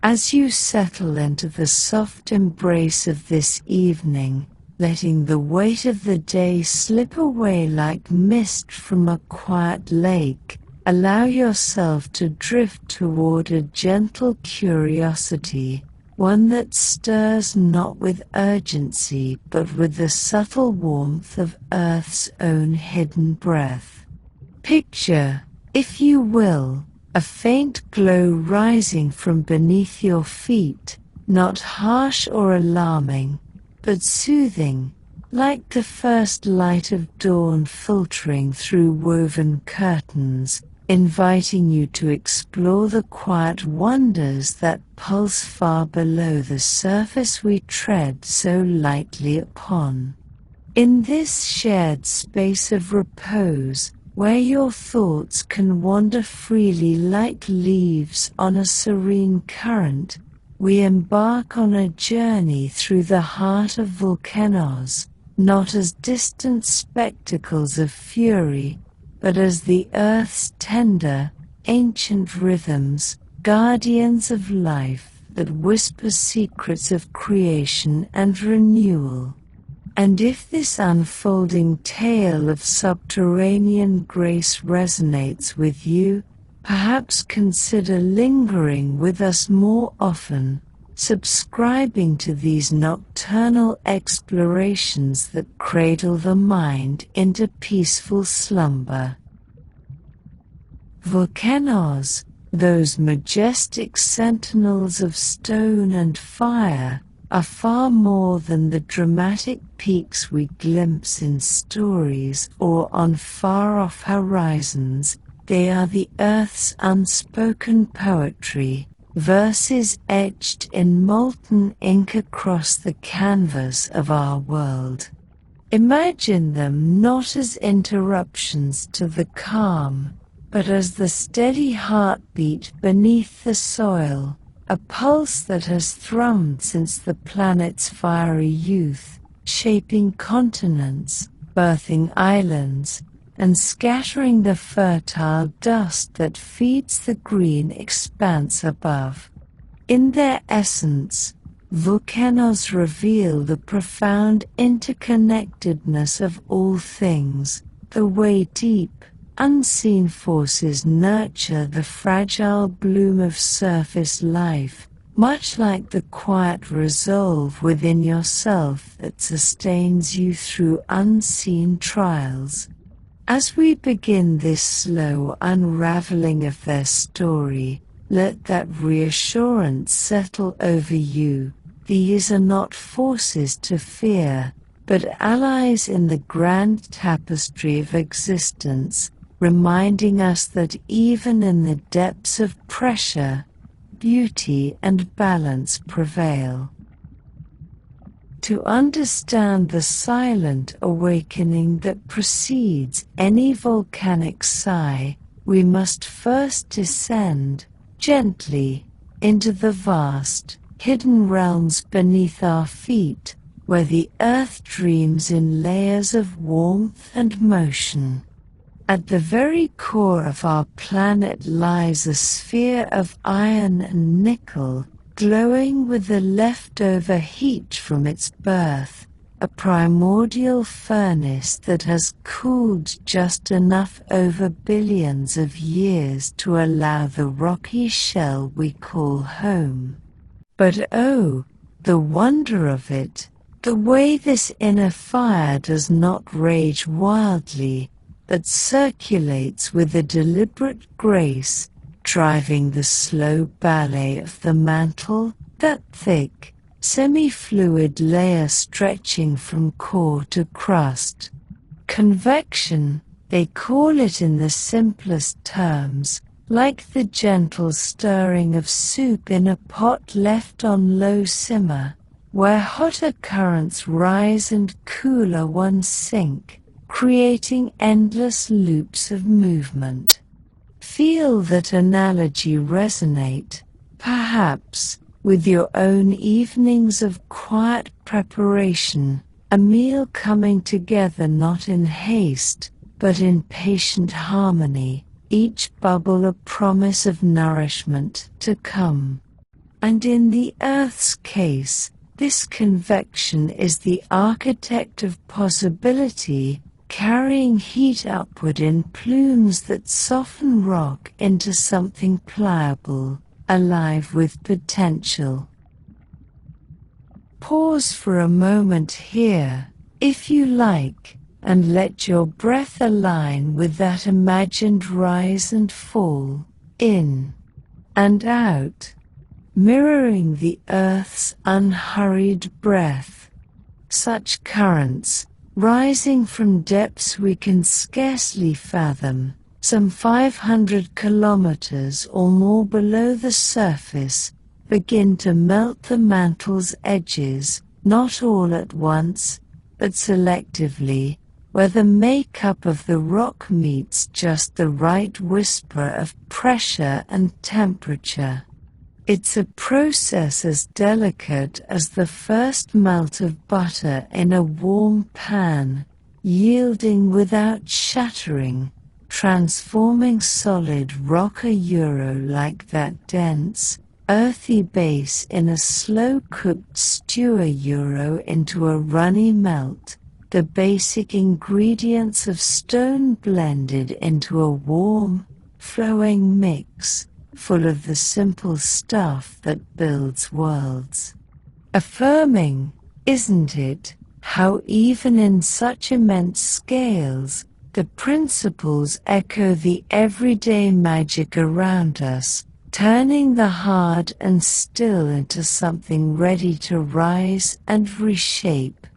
As you settle into the soft embrace of this evening, letting the weight of the day slip away like mist from a quiet lake, allow yourself to drift toward a gentle curiosity, one that stirs not with urgency but with the subtle warmth of Earth's own hidden breath. Picture, if you will, a faint glow rising from beneath your feet, not harsh or alarming, but soothing, like the first light of dawn filtering through woven curtains, inviting you to explore the quiet wonders that pulse far below the surface we tread so lightly upon. In this shared space of repose, where your thoughts can wander freely like leaves on a serene current, we embark on a journey through the heart of volcanoes, not as distant spectacles of fury, but as the Earth's tender, ancient rhythms, guardians of life that whisper secrets of creation and renewal. And if this unfolding tale of subterranean grace resonates with you, perhaps consider lingering with us more often, subscribing to these nocturnal explorations that cradle the mind into peaceful slumber. Volcanoes, those majestic sentinels of stone and fire, are far more than the dramatic peaks we glimpse in stories or on far-off horizons. They are the Earth's unspoken poetry, verses etched in molten ink across the canvas of our world. Imagine them not as interruptions to the calm, but as the steady heartbeat beneath the soil, a pulse that has thrummed since the planet's fiery youth, shaping continents, birthing islands, and scattering the fertile dust that feeds the green expanse above. In their essence, volcanoes reveal the profound interconnectedness of all things, the way deep, unseen forces nurture the fragile bloom of surface life, much like the quiet resolve within yourself that sustains you through unseen trials. As we begin this slow unraveling of their story, let that reassurance settle over you. These are not forces to fear, but allies in the grand tapestry of existence, reminding us that even in the depths of pressure, beauty and balance prevail. To understand the silent awakening that precedes any volcanic sigh, we must first descend, gently, into the vast, hidden realms beneath our feet, where the earth dreams in layers of warmth and motion. At the very core of our planet lies a sphere of iron and nickel, glowing with the leftover heat from its birth, a primordial furnace that has cooled just enough over billions of years to allow the rocky shell we call home. But oh, the wonder of it, the way this inner fire does not rage wildly, but circulates with a deliberate grace, driving the slow ballet of the mantle, that thick, semi-fluid layer stretching from core to crust. Convection, they call it in the simplest terms, like the gentle stirring of soup in a pot left on low simmer, where hotter currents rise and cooler ones sink, creating endless loops of movement. Feel that analogy resonate, perhaps, with your own evenings of quiet preparation, a meal coming together not in haste, but in patient harmony, each bubble a promise of nourishment to come. And in the Earth's case, this convection is the architect of possibility, carrying heat upward in plumes that soften rock into something pliable, alive with potential. Pause for a moment here, if you like, and let your breath align with that imagined rise and fall, in and out, mirroring the Earth's unhurried breath. Such currents, rising from depths we can scarcely fathom, some 500 kilometers or more below the surface, begin to melt the mantle's edges, not all at once, but selectively, where the makeup of the rock meets just the right whisper of pressure and temperature. It's a process as delicate as the first melt of butter in a warm pan, yielding without shattering, transforming solid rock a euro like that dense, earthy base in a slow-cooked stew a euro into a runny melt, the basic ingredients of stone blended into a warm, flowing mix, full of the simple stuff that builds worlds. Affirming, isn't it, how even in such immense scales, the principles echo the everyday magic around us, turning the hard and still into something ready to rise and reshape.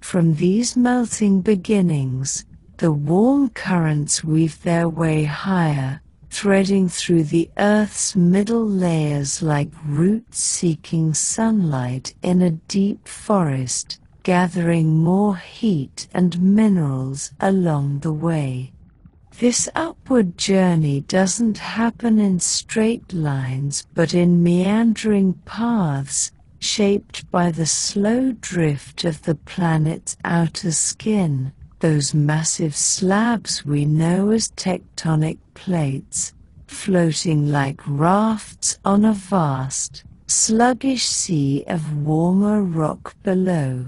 From these melting beginnings, the warm currents weave their way higher, threading through the Earth's middle layers like roots seeking sunlight in a deep forest, gathering more heat and minerals along the way. This upward journey doesn't happen in straight lines but in meandering paths, shaped by the slow drift of the planet's outer skin, those massive slabs we know as tectonic plates, floating like rafts on a vast, sluggish sea of warmer rock below.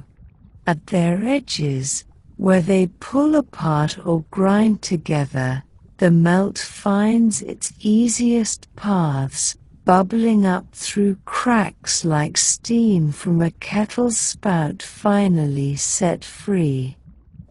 At their edges, where they pull apart or grind together, the melt finds its easiest paths, bubbling up through cracks like steam from a kettle's spout finally set free.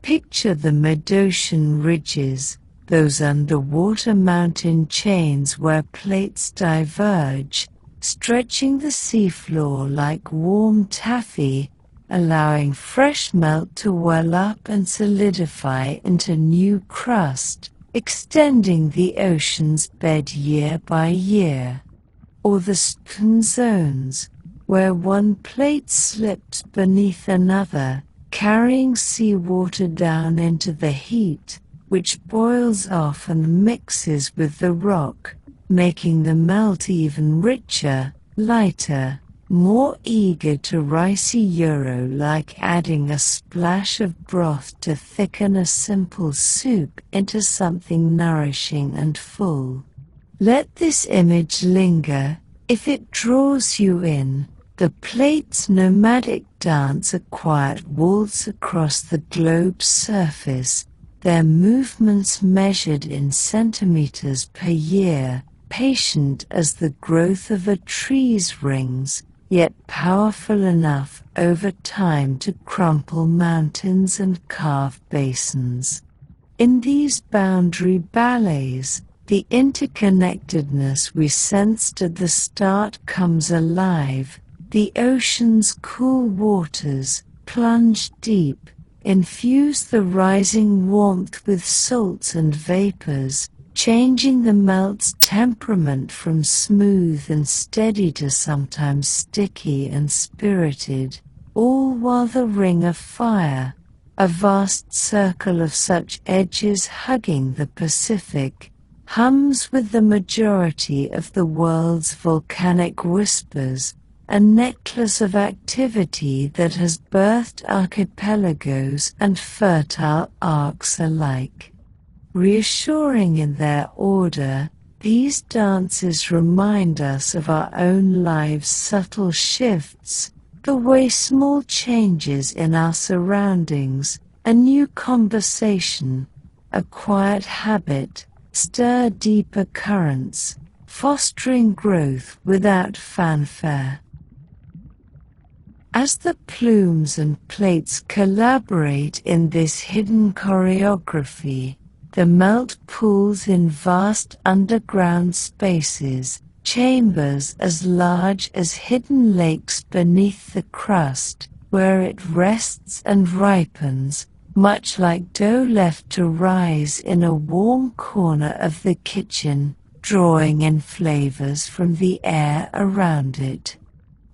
Picture the mid-ocean ridges, those underwater mountain chains where plates diverge, stretching the seafloor like warm taffy, allowing fresh melt to well up and solidify into new crust, extending the ocean's bed year by year. Or the spoon zones, where one plate slips beneath another, carrying seawater down into the heat, which boils off and mixes with the rock, making the melt even richer, lighter, more eager to rise a euro, like adding a splash of broth to thicken a simple soup into something nourishing and full. Let this image linger. If it draws you in, the plate's nomadic dance a quiet waltz across the globe's surface, their movements measured in centimeters per year, patient as the growth of a tree's rings, yet powerful enough over time to crumple mountains and carve basins. In these boundary ballets, the interconnectedness we sensed at the start comes alive. The ocean's cool waters, plunge deep, infuse the rising warmth with salts and vapors, changing the melt's temperament from smooth and steady to sometimes sticky and spirited, all while the ring of fire, a vast circle of such edges hugging the Pacific, hums with the majority of the world's volcanic whispers, a necklace of activity that has birthed archipelagos and fertile arcs alike. Reassuring in their order, These dances remind us of our own lives' subtle shifts, the way small changes in our surroundings, a new conversation, a quiet habit, stir deeper currents, fostering growth without fanfare. As the plumes and plates collaborate in this hidden choreography, the melt pools in vast underground spaces, chambers as large as hidden lakes beneath the crust, where it rests and ripens, much like dough left to rise in a warm corner of the kitchen, drawing in flavors from the air around it.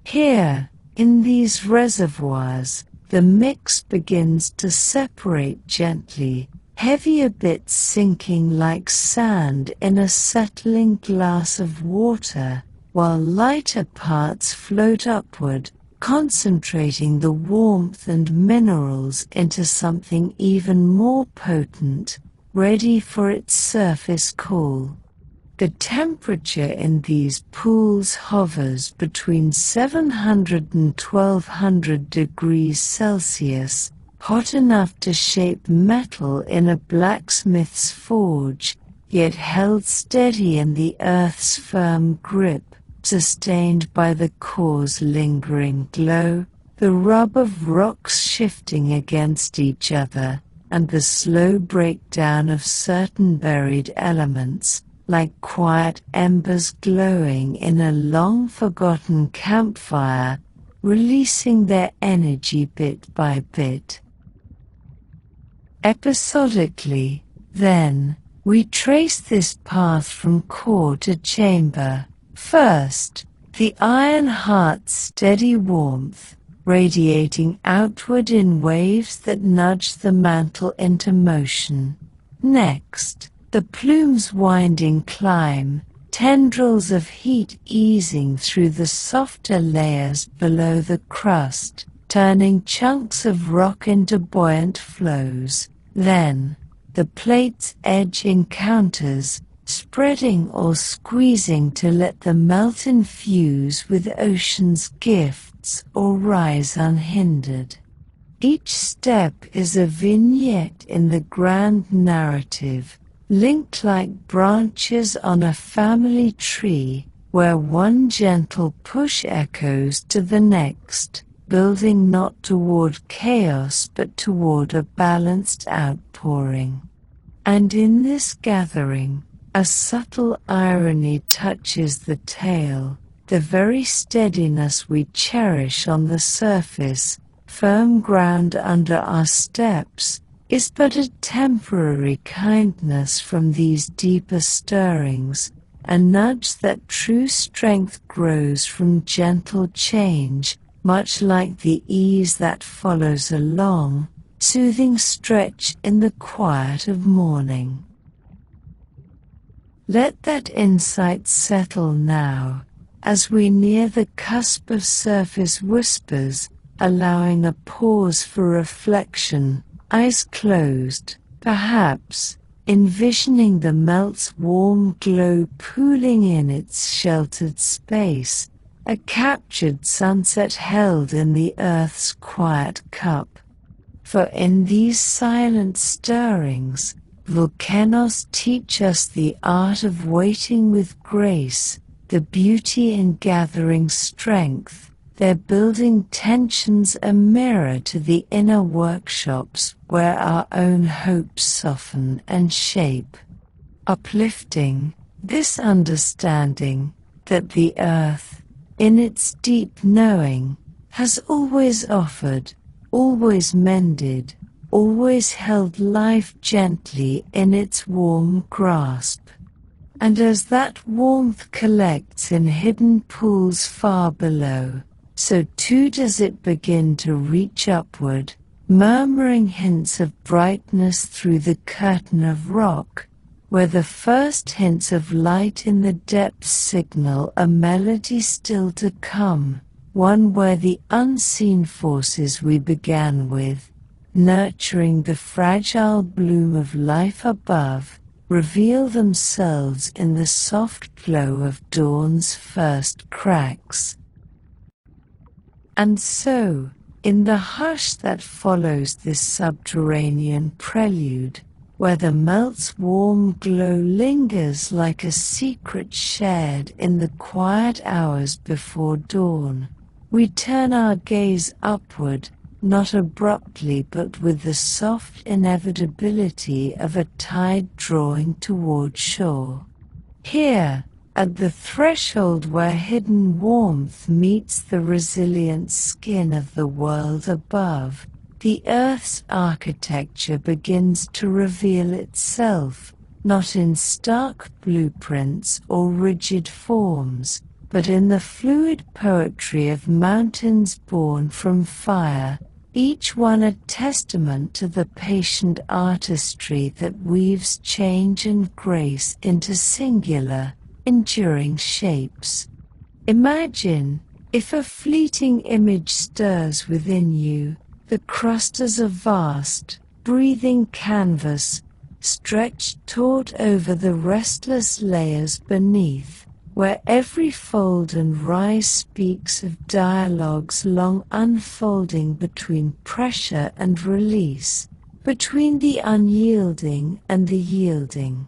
Here, in these reservoirs, the mix begins to separate gently, heavier bits sinking like sand in a settling glass of water, while lighter parts float upward, concentrating the warmth and minerals into something even more potent, ready for its surface call. The temperature in these pools hovers between 700 and 1200 degrees Celsius, hot enough to shape metal in a blacksmith's forge, yet held steady in the earth's firm grip, sustained by the core's lingering glow, the rub of rocks shifting against each other, and the slow breakdown of certain buried elements, like quiet embers glowing in a long-forgotten campfire, releasing their energy bit by bit. Episodically, then, we trace this path from core to chamber. First, the iron heart's steady warmth, radiating outward in waves that nudge the mantle into motion. Next, the plume's winding climb, tendrils of heat easing through the softer layers below the crust, turning chunks of rock into buoyant flows. Then, the plate's edge encounters, spreading or squeezing to let the melt infuse with ocean's gifts or rise unhindered. Each step is a vignette in the grand narrative, linked like branches on a family tree, where one gentle push echoes to the next, building not toward chaos but toward a balanced outpouring. And in this gathering, a subtle irony touches the tale. The very steadiness we cherish on the surface, firm ground under our steps, is but a temporary kindness from these deeper stirrings, a nudge that true strength grows from gentle change, much like the ease that follows a long, soothing stretch in the quiet of morning. Let that insight settle now, as we near the cusp of surface whispers, allowing a pause for reflection, eyes closed, perhaps, envisioning the melt's warm glow pooling in its sheltered space, a captured sunset held in the earth's quiet cup. For in these silent stirrings, volcanoes teach us the art of waiting with grace, the beauty in gathering strength, their building tensions a mirror to the inner workshops where our own hopes soften and shape. Uplifting, this understanding that the earth, in its deep knowing, has always offered, always mended, always held life gently in its warm grasp. And as that warmth collects in hidden pools far below, so too does it begin to reach upward, murmuring hints of brightness through the curtain of rock, where the first hints of light in the depths signal a melody still to come, one where the unseen forces we began with, nurturing the fragile bloom of life above, reveal themselves in the soft glow of dawn's first cracks. And so, in the hush that follows this subterranean prelude, where the melt's warm glow lingers like a secret shared in the quiet hours before dawn, we turn our gaze upward, not abruptly but with the soft inevitability of a tide drawing toward shore. Here, at the threshold where hidden warmth meets the resilient skin of the world above, the Earth's architecture begins to reveal itself, not in stark blueprints or rigid forms, but in the fluid poetry of mountains born from fire, each one a testament to the patient artistry that weaves change and grace into singular, enduring shapes. Imagine, if a fleeting image stirs within you, the crust as a vast, breathing canvas, stretched taut over the restless layers beneath, where every fold and rise speaks of dialogues long unfolding between pressure and release, between the unyielding and the yielding.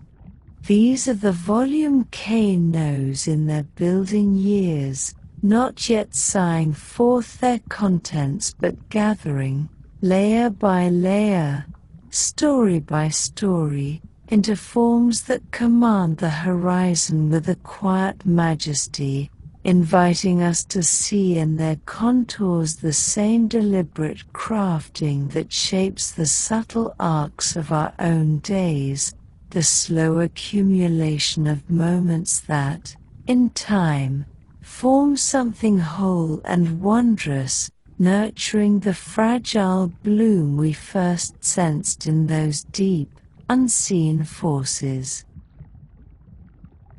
These are the volcanoes in their building years, not yet sighing forth their contents but gathering, layer by layer, story by story, into forms that command the horizon with a quiet majesty, inviting us to see in their contours the same deliberate crafting that shapes the subtle arcs of our own days, the slow accumulation of moments that, in time, form something whole and wondrous, nurturing the fragile bloom we first sensed in those deep, unseen forces.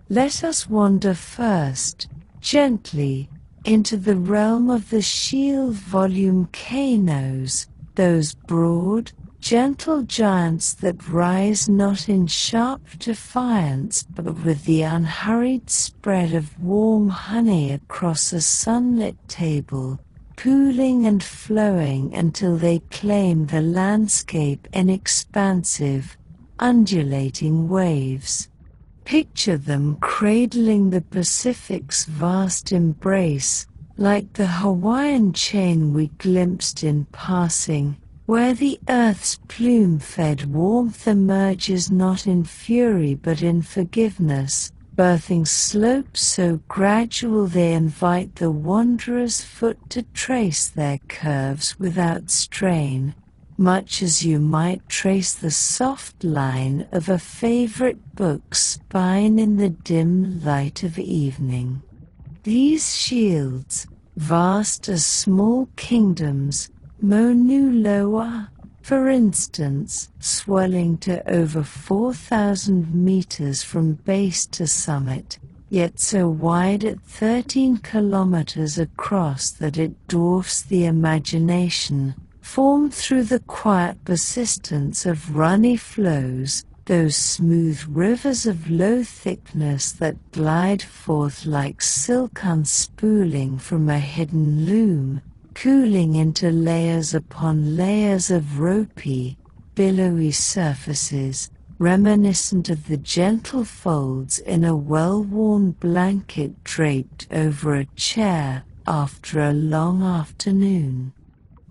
Let us wander first, gently, into the realm of the shield volcanoes, those broad, gentle giants that rise not in sharp defiance but with the unhurried spread of warm honey across a sunlit table, pooling and flowing until they claim the landscape in expansive, undulating waves. Picture them cradling the Pacific's vast embrace, like the Hawaiian chain we glimpsed in passing, where the Earth's plume-fed warmth emerges not in fury but in forgiveness, birthing slopes so gradual they invite the wanderer's foot to trace their curves without strain, much as you might trace the soft line of a favorite book's spine in the dim light of evening. These shields, vast as small kingdoms, Mauna Loa, for instance, swelling to over 4,000 meters from base to summit, yet so wide at 13 kilometers across that it dwarfs the imagination, formed through the quiet persistence of runny flows, those smooth rivers of low thickness that glide forth like silk unspooling from a hidden loom, cooling into layers upon layers of ropey, billowy surfaces, reminiscent of the gentle folds in a well-worn blanket draped over a chair after a long afternoon.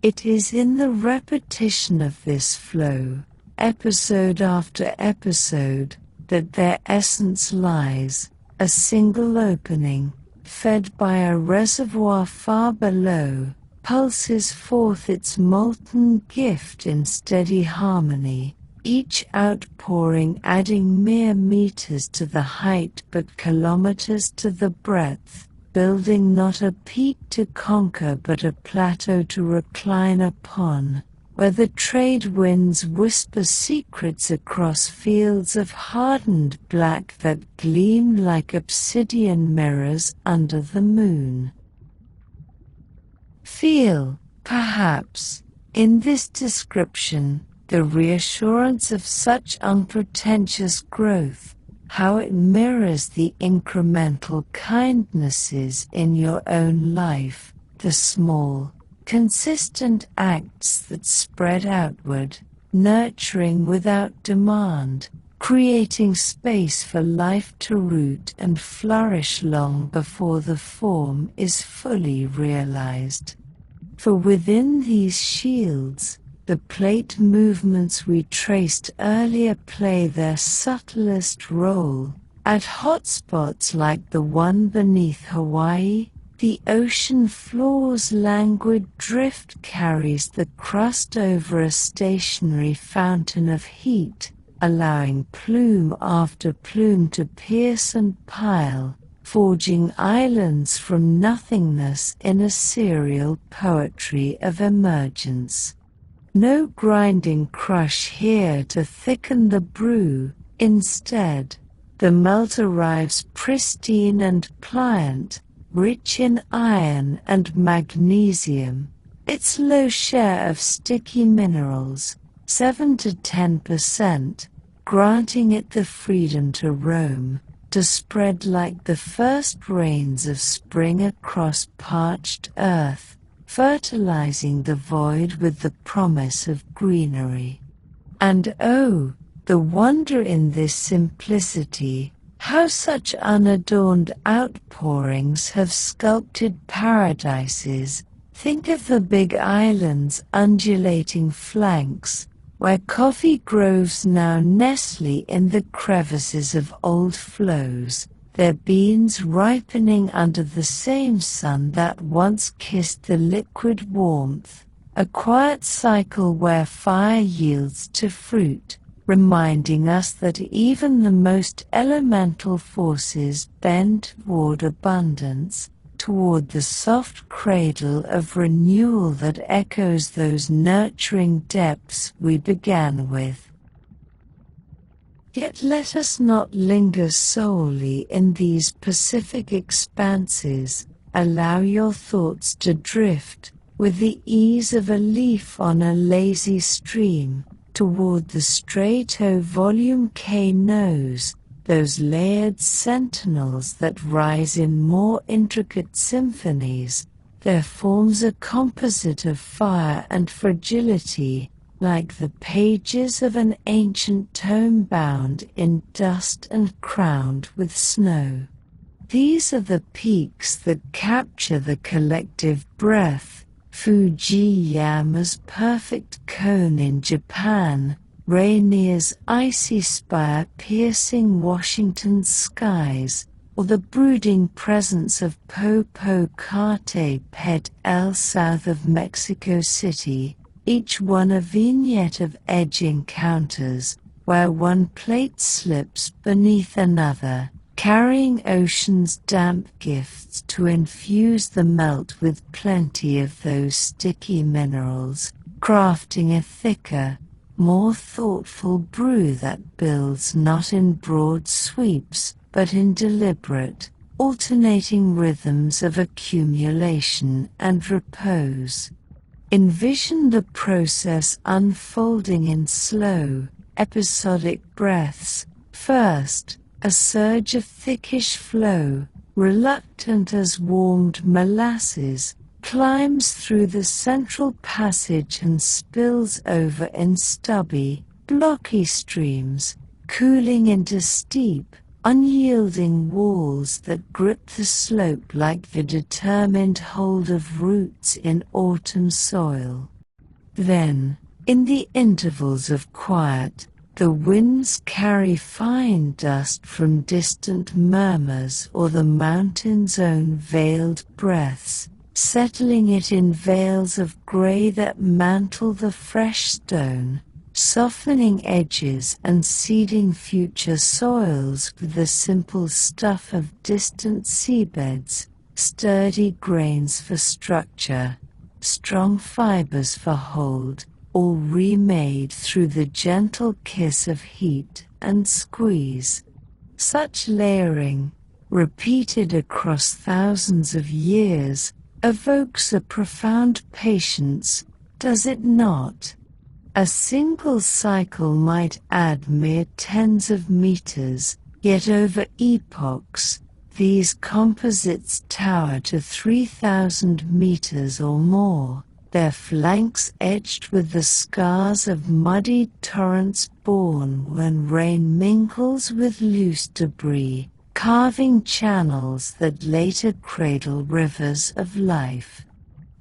It is in the repetition of this flow, episode after episode, that their essence lies, a single opening, fed by a reservoir far below, pulses forth its molten gift in steady harmony, each outpouring adding mere meters to the height but kilometers to the breadth, building not a peak to conquer but a plateau to recline upon, where the trade winds whisper secrets across fields of hardened black that gleam like obsidian mirrors under the moon. Feel, perhaps, in this description, the reassurance of such unpretentious growth, how it mirrors the incremental kindnesses in your own life, the small, consistent acts that spread outward, nurturing without demand, creating space for life to root and flourish long before the form is fully realized. For within these shields, the plate movements we traced earlier play their subtlest role. At hotspots like the one beneath Hawaii, the ocean floor's languid drift carries the crust over a stationary fountain of heat, allowing plume after plume to pierce and pile, forging islands from nothingness in a serial poetry of emergence. No grinding crush here to thicken the brew, instead, the melt arrives pristine and pliant, rich in iron and magnesium, its low share of sticky minerals, 7 to 10%, granting it the freedom to roam, to spread like the first rains of spring across parched earth, fertilizing the void with the promise of greenery. And oh, the wonder in this simplicity, how such unadorned outpourings have sculpted paradises. Think of the big island's undulating flanks, where coffee groves now nestle in the crevices of old flows, their beans ripening under the same sun that once kissed the liquid warmth, a quiet cycle where fire yields to fruit, reminding us that even the most elemental forces bend toward abundance, toward the soft cradle of renewal that echoes those nurturing depths we began with. Yet let us not linger solely in these Pacific expanses. Allow your thoughts to drift, with the ease of a leaf on a lazy stream, toward the Strato Volume K nose, those layered sentinels that rise in more intricate symphonies, their forms a composite of fire and fragility, like the pages of an ancient tome bound in dust and crowned with snow. These are the peaks that capture the collective breath, Fujiyama's perfect cone in Japan, Rainier's icy spire piercing Washington's skies, or the brooding presence of Popocatépetl south of Mexico City, each one a vignette of edge encounters, where one plate slips beneath another, carrying ocean's damp gifts to infuse the melt with plenty of those sticky minerals, crafting a thicker, more thoughtful brew that builds not in broad sweeps, but in deliberate, alternating rhythms of accumulation and repose. Envision the process unfolding in slow, episodic breaths. First, a surge of thickish flow, reluctant as warmed molasses, climbs through the central passage and spills over in stubby, blocky streams, cooling into steep, unyielding walls that grip the slope like the determined hold of roots in autumn soil. Then, in the intervals of quiet, the winds carry fine dust from distant murmurs or the mountain's own veiled breaths, settling it in veils of grey that mantle the fresh stone, softening edges and seeding future soils with the simple stuff of distant seabeds, sturdy grains for structure, strong fibers for hold, all remade through the gentle kiss of heat and squeeze. Such layering, repeated across thousands of years, evokes a profound patience, does it not? A single cycle might add mere tens of meters, yet over epochs, these composites tower to 3,000 meters or more, their flanks edged with the scars of muddy torrents born when rain mingles with loose debris, carving channels that later cradle rivers of life.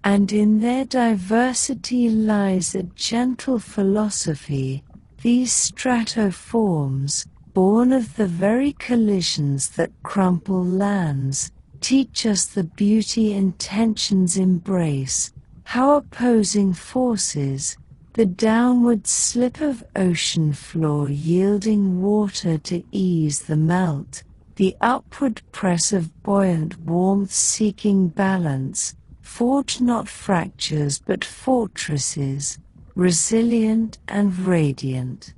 And in their diversity lies a gentle philosophy. These stratoforms, born of the very collisions that crumple lands, teach us the beauty intentions embrace, how opposing forces, the downward slip of ocean floor yielding water to ease the melt, the upward press of buoyant warmth seeking balance, forge not fractures but fortresses, resilient and radiant.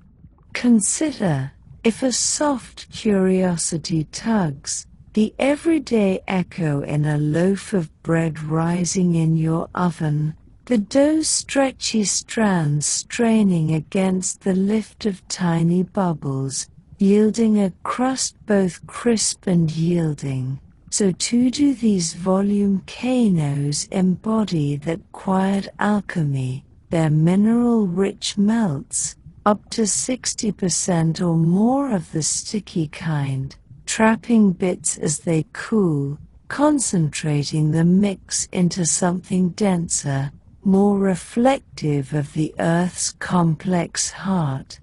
Consider, if a soft curiosity tugs, the everyday echo in a loaf of bread rising in your oven, the dough's stretchy strands straining against the lift of tiny bubbles, yielding a crust both crisp and yielding. So too do these volcanoes embody that quiet alchemy, their mineral-rich melts, up to 60% or more of the sticky kind, trapping bits as they cool, concentrating the mix into something denser, more reflective of the Earth's complex heart.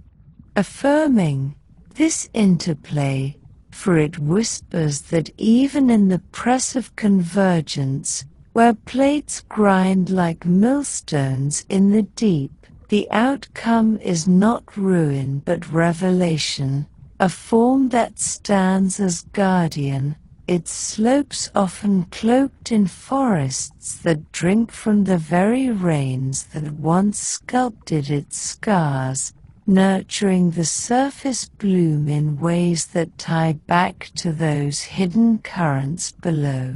Affirming this interplay, for it whispers that even in the press of convergence, where plates grind like millstones in the deep, the outcome is not ruin but revelation, a form that stands as guardian, its slopes often cloaked in forests that drink from the very rains that once sculpted its scars, nurturing the surface bloom in ways that tie back to those hidden currents below.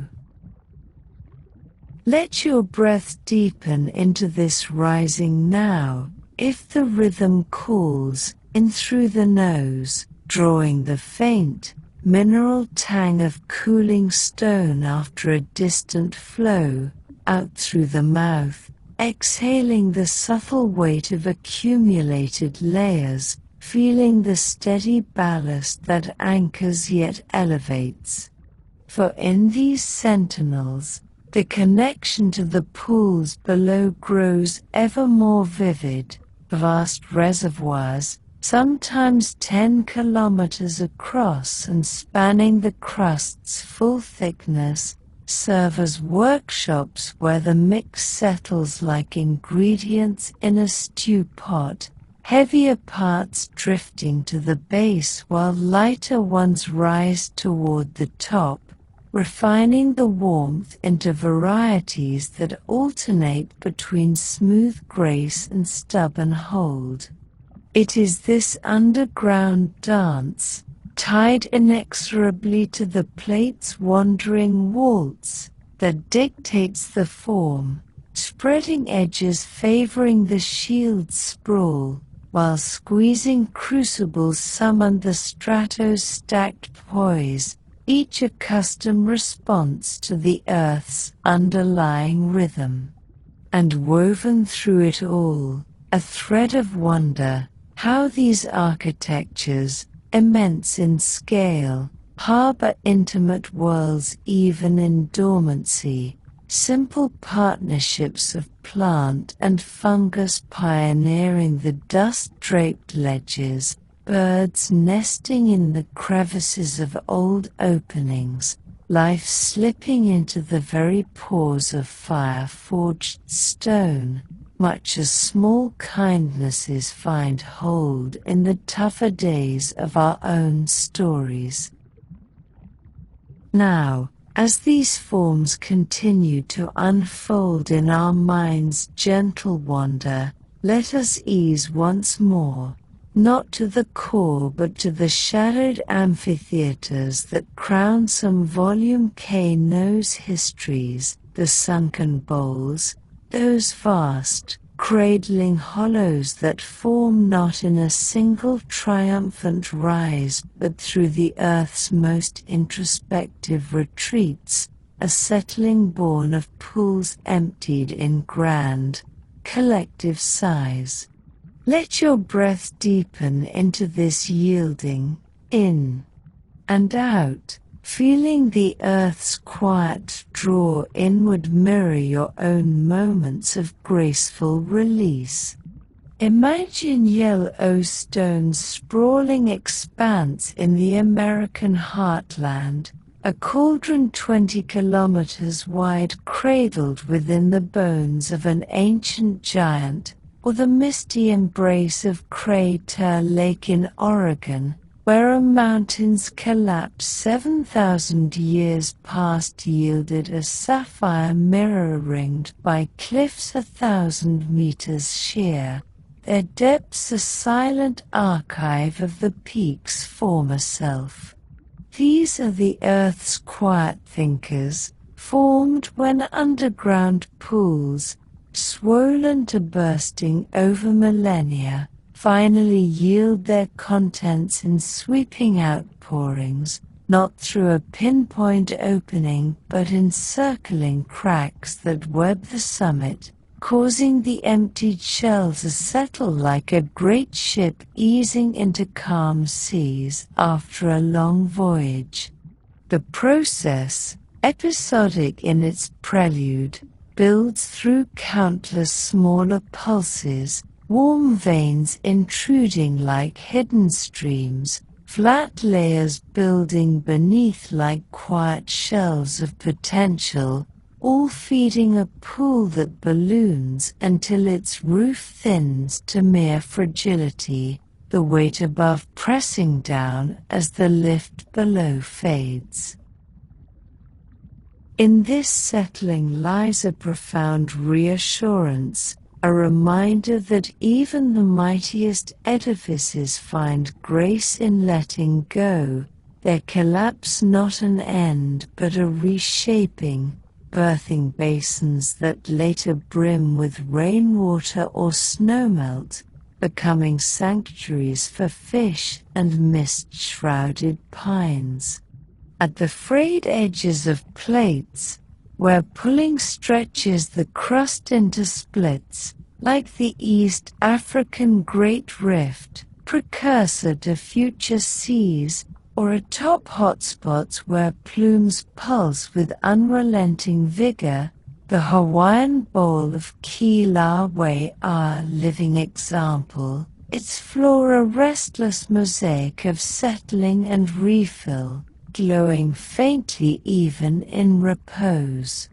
Let your breath deepen into this rising now, if the rhythm calls, in through the nose, drawing the faint, mineral tang of cooling stone after a distant flow, out through the mouth, exhaling the subtle weight of accumulated layers, feeling the steady ballast that anchors yet elevates. For in these sentinels, the connection to the pools below grows ever more vivid, vast reservoirs, sometimes 10 kilometers across and spanning the crust's full thickness, serve as workshops where the mix settles like ingredients in a stew pot, heavier parts drifting to the base while lighter ones rise toward the top, refining the warmth into varieties that alternate between smooth grace and stubborn hold. It is this underground dance, tied inexorably to the plate's wandering waltz, that dictates the form, spreading edges favoring the shield's sprawl, while squeezing crucibles summon the strato's stacked poise, each a custom response to the Earth's underlying rhythm. And woven through it all, a thread of wonder, how these architectures, immense in scale, harbor intimate worlds even in dormancy, simple partnerships of plant and fungus pioneering the dust-draped ledges, birds nesting in the crevices of old openings, life slipping into the very pores of fire-forged stone, much as small kindnesses find hold in the tougher days of our own stories. Now, as these forms continue to unfold in our mind's gentle wander, let us ease once more, not to the core but to the shadowed amphitheaters that crown some volcanoes' histories, the sunken bowls, those vast, cradling hollows that form not in a single triumphant rise but through the earth's most introspective retreats, a settling born of pools emptied in grand, collective sighs. Let your breath deepen into this yielding, in and out, feeling the earth's quiet draw inward mirror your own moments of graceful release. Imagine Yellowstone's sprawling expanse in the American heartland, a cauldron 20 kilometers wide cradled within the bones of an ancient giant, or the misty embrace of Crater Lake in Oregon, where a mountain's collapse 7,000 years past yielded a sapphire mirror ringed by cliffs 1,000 meters sheer, their depths a silent archive of the peak's former self. These are the Earth's quiet thinkers, formed when underground pools, swollen to bursting over millennia, finally yield their contents in sweeping outpourings, not through a pinpoint opening but in circling cracks that web the summit, causing the emptied shell to settle like a great ship easing into calm seas after a long voyage. The process, episodic in its prelude, builds through countless smaller pulses, warm veins intruding like hidden streams, flat layers building beneath like quiet shells of potential, all feeding a pool that balloons until its roof thins to mere fragility, the weight above pressing down as the lift below fades. In this settling lies a profound reassurance, a reminder that even the mightiest edifices find grace in letting go, their collapse not an end but a reshaping, birthing basins that later brim with rainwater or snowmelt, becoming sanctuaries for fish and mist-shrouded pines. At the frayed edges of plates, where pulling stretches the crust into splits, like the East African Great Rift, precursor to future seas, or atop hotspots where plumes pulse with unrelenting vigor, the Hawaiian Bowl of Kilauea, our living example, its floor a restless mosaic of settling and refill, glowing faintly even in repose.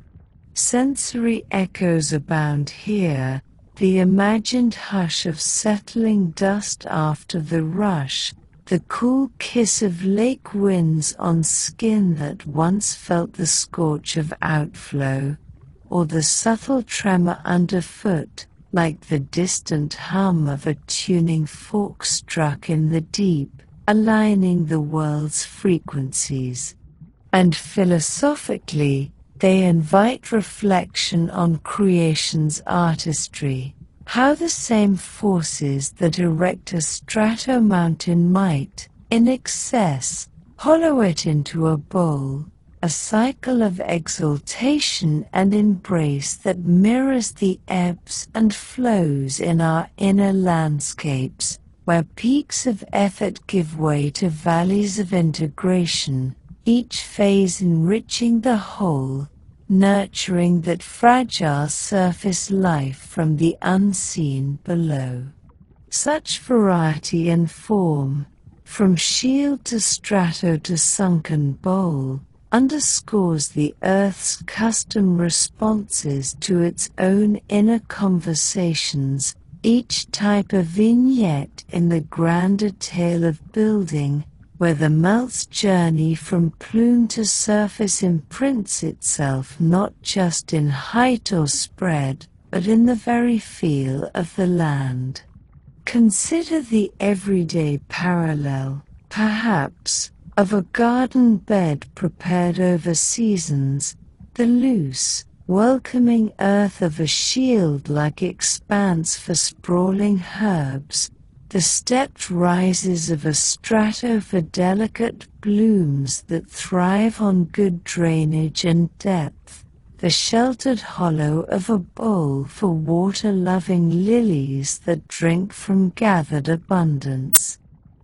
Sensory echoes abound here, the imagined hush of settling dust after the rush, the cool kiss of lake winds on skin that once felt the scorch of outflow, or the subtle tremor underfoot, like the distant hum of a tuning fork struck in the deep, aligning the world's frequencies. And philosophically, they invite reflection on creation's artistry, how the same forces that erect a stratomountain might, in excess, hollow it into a bowl, a cycle of exaltation and embrace that mirrors the ebbs and flows in our inner landscapes, where peaks of effort give way to valleys of integration, each phase enriching the whole, nurturing that fragile surface life from the unseen below. Such variety in form, from shield to strato to sunken bowl, underscores the Earth's custom responses to its own inner conversations, each type a vignette in the grander tale of building, where the melt's journey from plume to surface imprints itself not just in height or spread, but in the very feel of the land. Consider the everyday parallel, perhaps, of a garden bed prepared over seasons, the loose, welcoming earth of a shield-like expanse for sprawling herbs, the stepped rises of a strato for delicate blooms that thrive on good drainage and depth, the sheltered hollow of a bowl for water-loving lilies that drink from gathered abundance.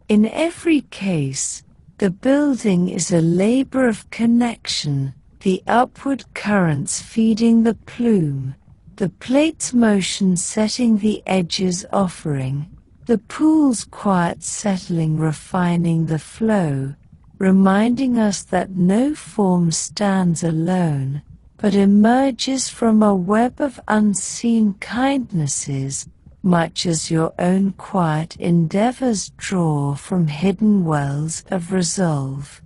In every case, the building is a labor of connection, the upward currents feeding the plume, the plate's motion setting the edges offering, the pool's quiet settling refining the flow, reminding us that no form stands alone, but emerges from a web of unseen kindnesses, much as your own quiet endeavors draw from hidden wells of resolve.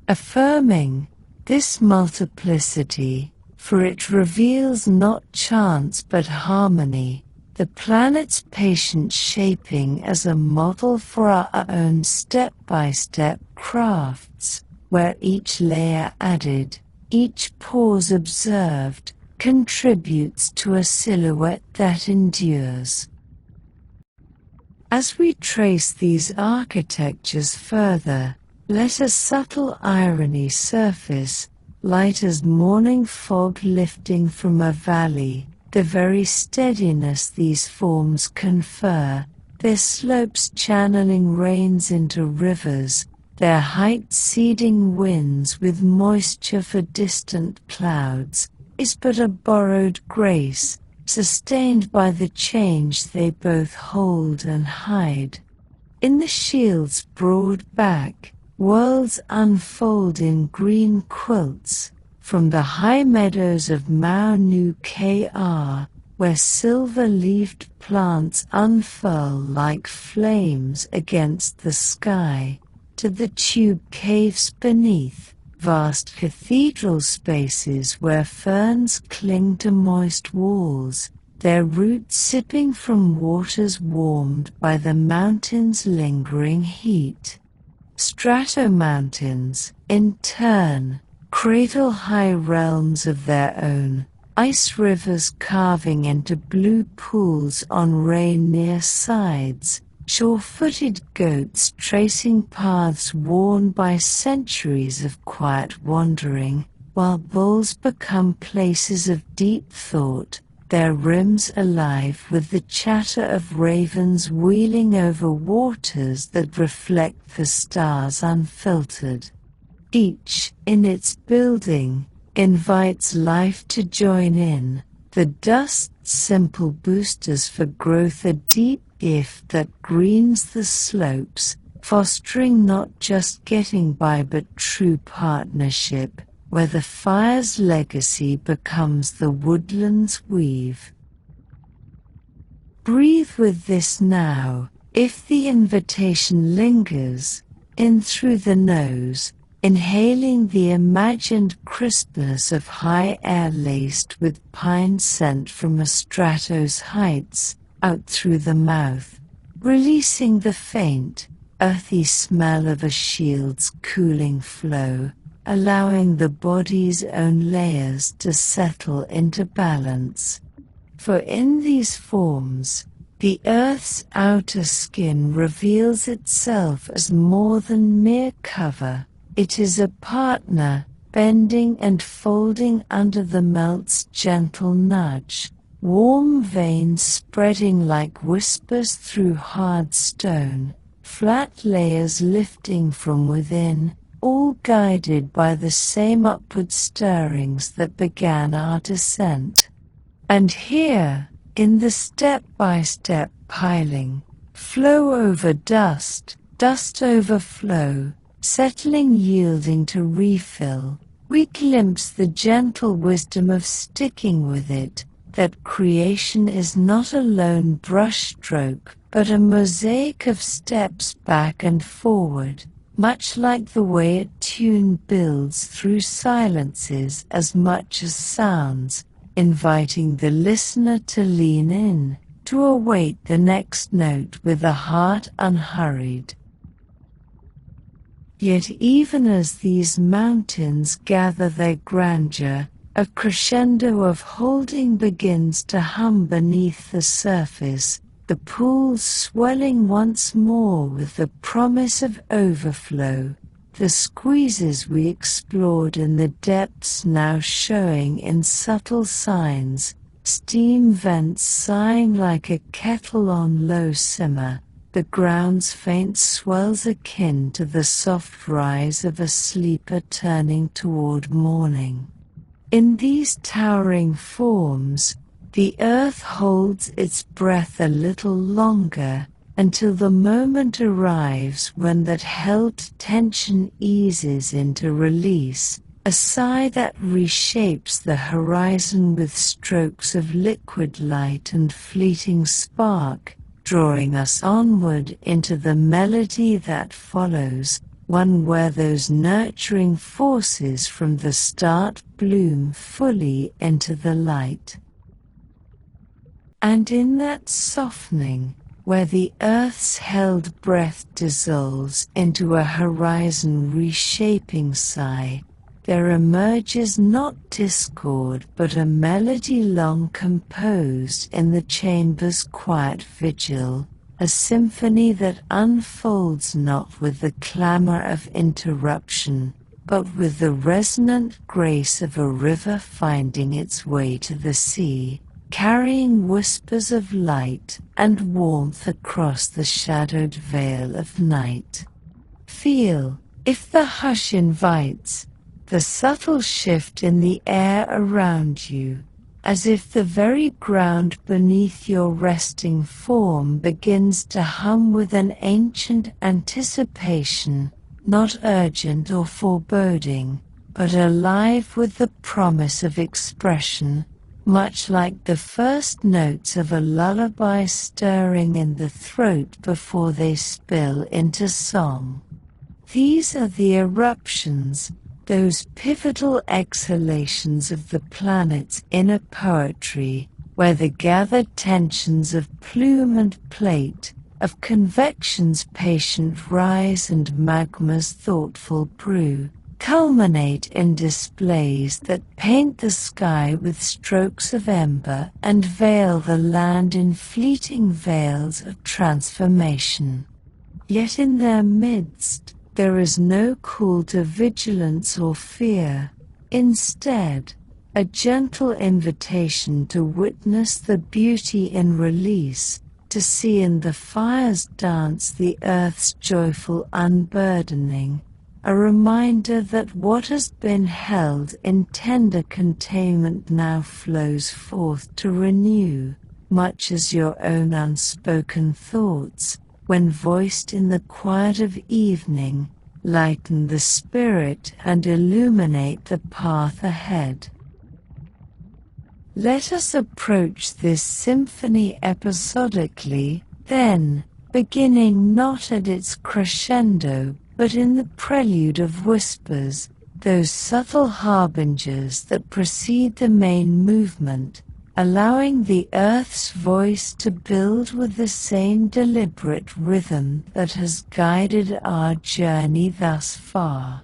Affirming this multiplicity, for it reveals not chance but harmony, the planet's patient shaping as a model for our own step-by-step crafts, where each layer added, each pause observed, contributes to a silhouette that endures. As we trace these architectures further, let a subtle irony surface, light as morning fog lifting from a valley, the very steadiness these forms confer, their slopes channeling rains into rivers, their heights seeding winds with moisture for distant clouds, is but a borrowed grace, sustained by the change they both hold and hide. In the shield's broad back, worlds unfold in green quilts, from the high meadows of Mao Nu Kr, where silver-leaved plants unfurl like flames against the sky, to the tube caves beneath, vast cathedral spaces where ferns cling to moist walls, their roots sipping from waters warmed by the mountain's lingering heat. Stratomountains, in turn, cradle high realms of their own, ice rivers carving into blue pools on rain-near sides, sure-footed goats tracing paths worn by centuries of quiet wandering, while bowls become places of deep thought, their rims alive with the chatter of ravens wheeling over waters that reflect the stars unfiltered. Each, in its building, invites life to join in, the dust's simple boosters for growth, a deep gift that greens the slopes, fostering not just getting by but true partnership, where the fire's legacy becomes the woodland's weave. Breathe with this now, if the invitation lingers, in through the nose, inhaling the imagined crispness of high air laced with pine scent from a strato's heights, out through the mouth, releasing the faint, earthy smell of a shield's cooling flow, allowing the body's own layers to settle into balance. For in these forms, the earth's outer skin reveals itself as more than mere cover. It is a partner, bending and folding under the melt's gentle nudge, warm veins spreading like whispers through hard stone, flat layers lifting from within, all guided by the same upward stirrings that began our descent. And here, in the step-by-step piling, flow over dust, dust over flow, settling yielding to refill, we glimpse the gentle wisdom of sticking with it, that creation is not a lone brushstroke, but a mosaic of steps back and forward, much like the way a tune builds through silences as much as sounds, inviting the listener to lean in, to await the next note with a heart unhurried. Yet even as these mountains gather their grandeur, A crescendo of holding begins to hum beneath the surface, the pools swelling once more with the promise of overflow, the squeezes we explored in the depths now showing in subtle signs, steam vents sighing like a kettle on low simmer, the ground's faint swells akin to the soft rise of a sleeper turning toward morning. In these towering forms, the earth holds its breath a little longer until the moment arrives when that held tension eases into release, a sigh that reshapes the horizon with strokes of liquid light and fleeting spark, drawing us onward into the melody that follows, one where those nurturing forces from the start bloom fully into the light. And in that softening, where the earth's held breath dissolves into a horizon reshaping sigh, there emerges not discord but a melody long composed in the chamber's quiet vigil, a symphony that unfolds not with the clamor of interruption, but with the resonant grace of a river finding its way to the sea, carrying whispers of light and warmth across the shadowed veil of night. Feel, if the hush invites, the subtle shift in the air around you, as if the very ground beneath your resting form begins to hum with an ancient anticipation, not urgent or foreboding, but alive with the promise of expression, much like the first notes of a lullaby stirring in the throat before they spill into song. These are the eruptions, those pivotal exhalations of the planet's inner poetry, where the gathered tensions of plume and plate, of convection's patient rise and magma's thoughtful brew, culminate in displays that paint the sky with strokes of ember and veil the land in fleeting veils of transformation. Yet in their midst, there is no call to vigilance or fear. Instead, a gentle invitation to witness the beauty in release, to see in the fire's dance the earth's joyful unburdening, a reminder that what has been held in tender containment now flows forth to renew, much as your own unspoken thoughts, when voiced in the quiet of evening, lighten the spirit and illuminate the path ahead. Let us approach this symphony episodically, then, beginning not at its crescendo, but in the prelude of whispers, those subtle harbingers that precede the main movement, allowing the earth's voice to build with the same deliberate rhythm that has guided our journey thus far.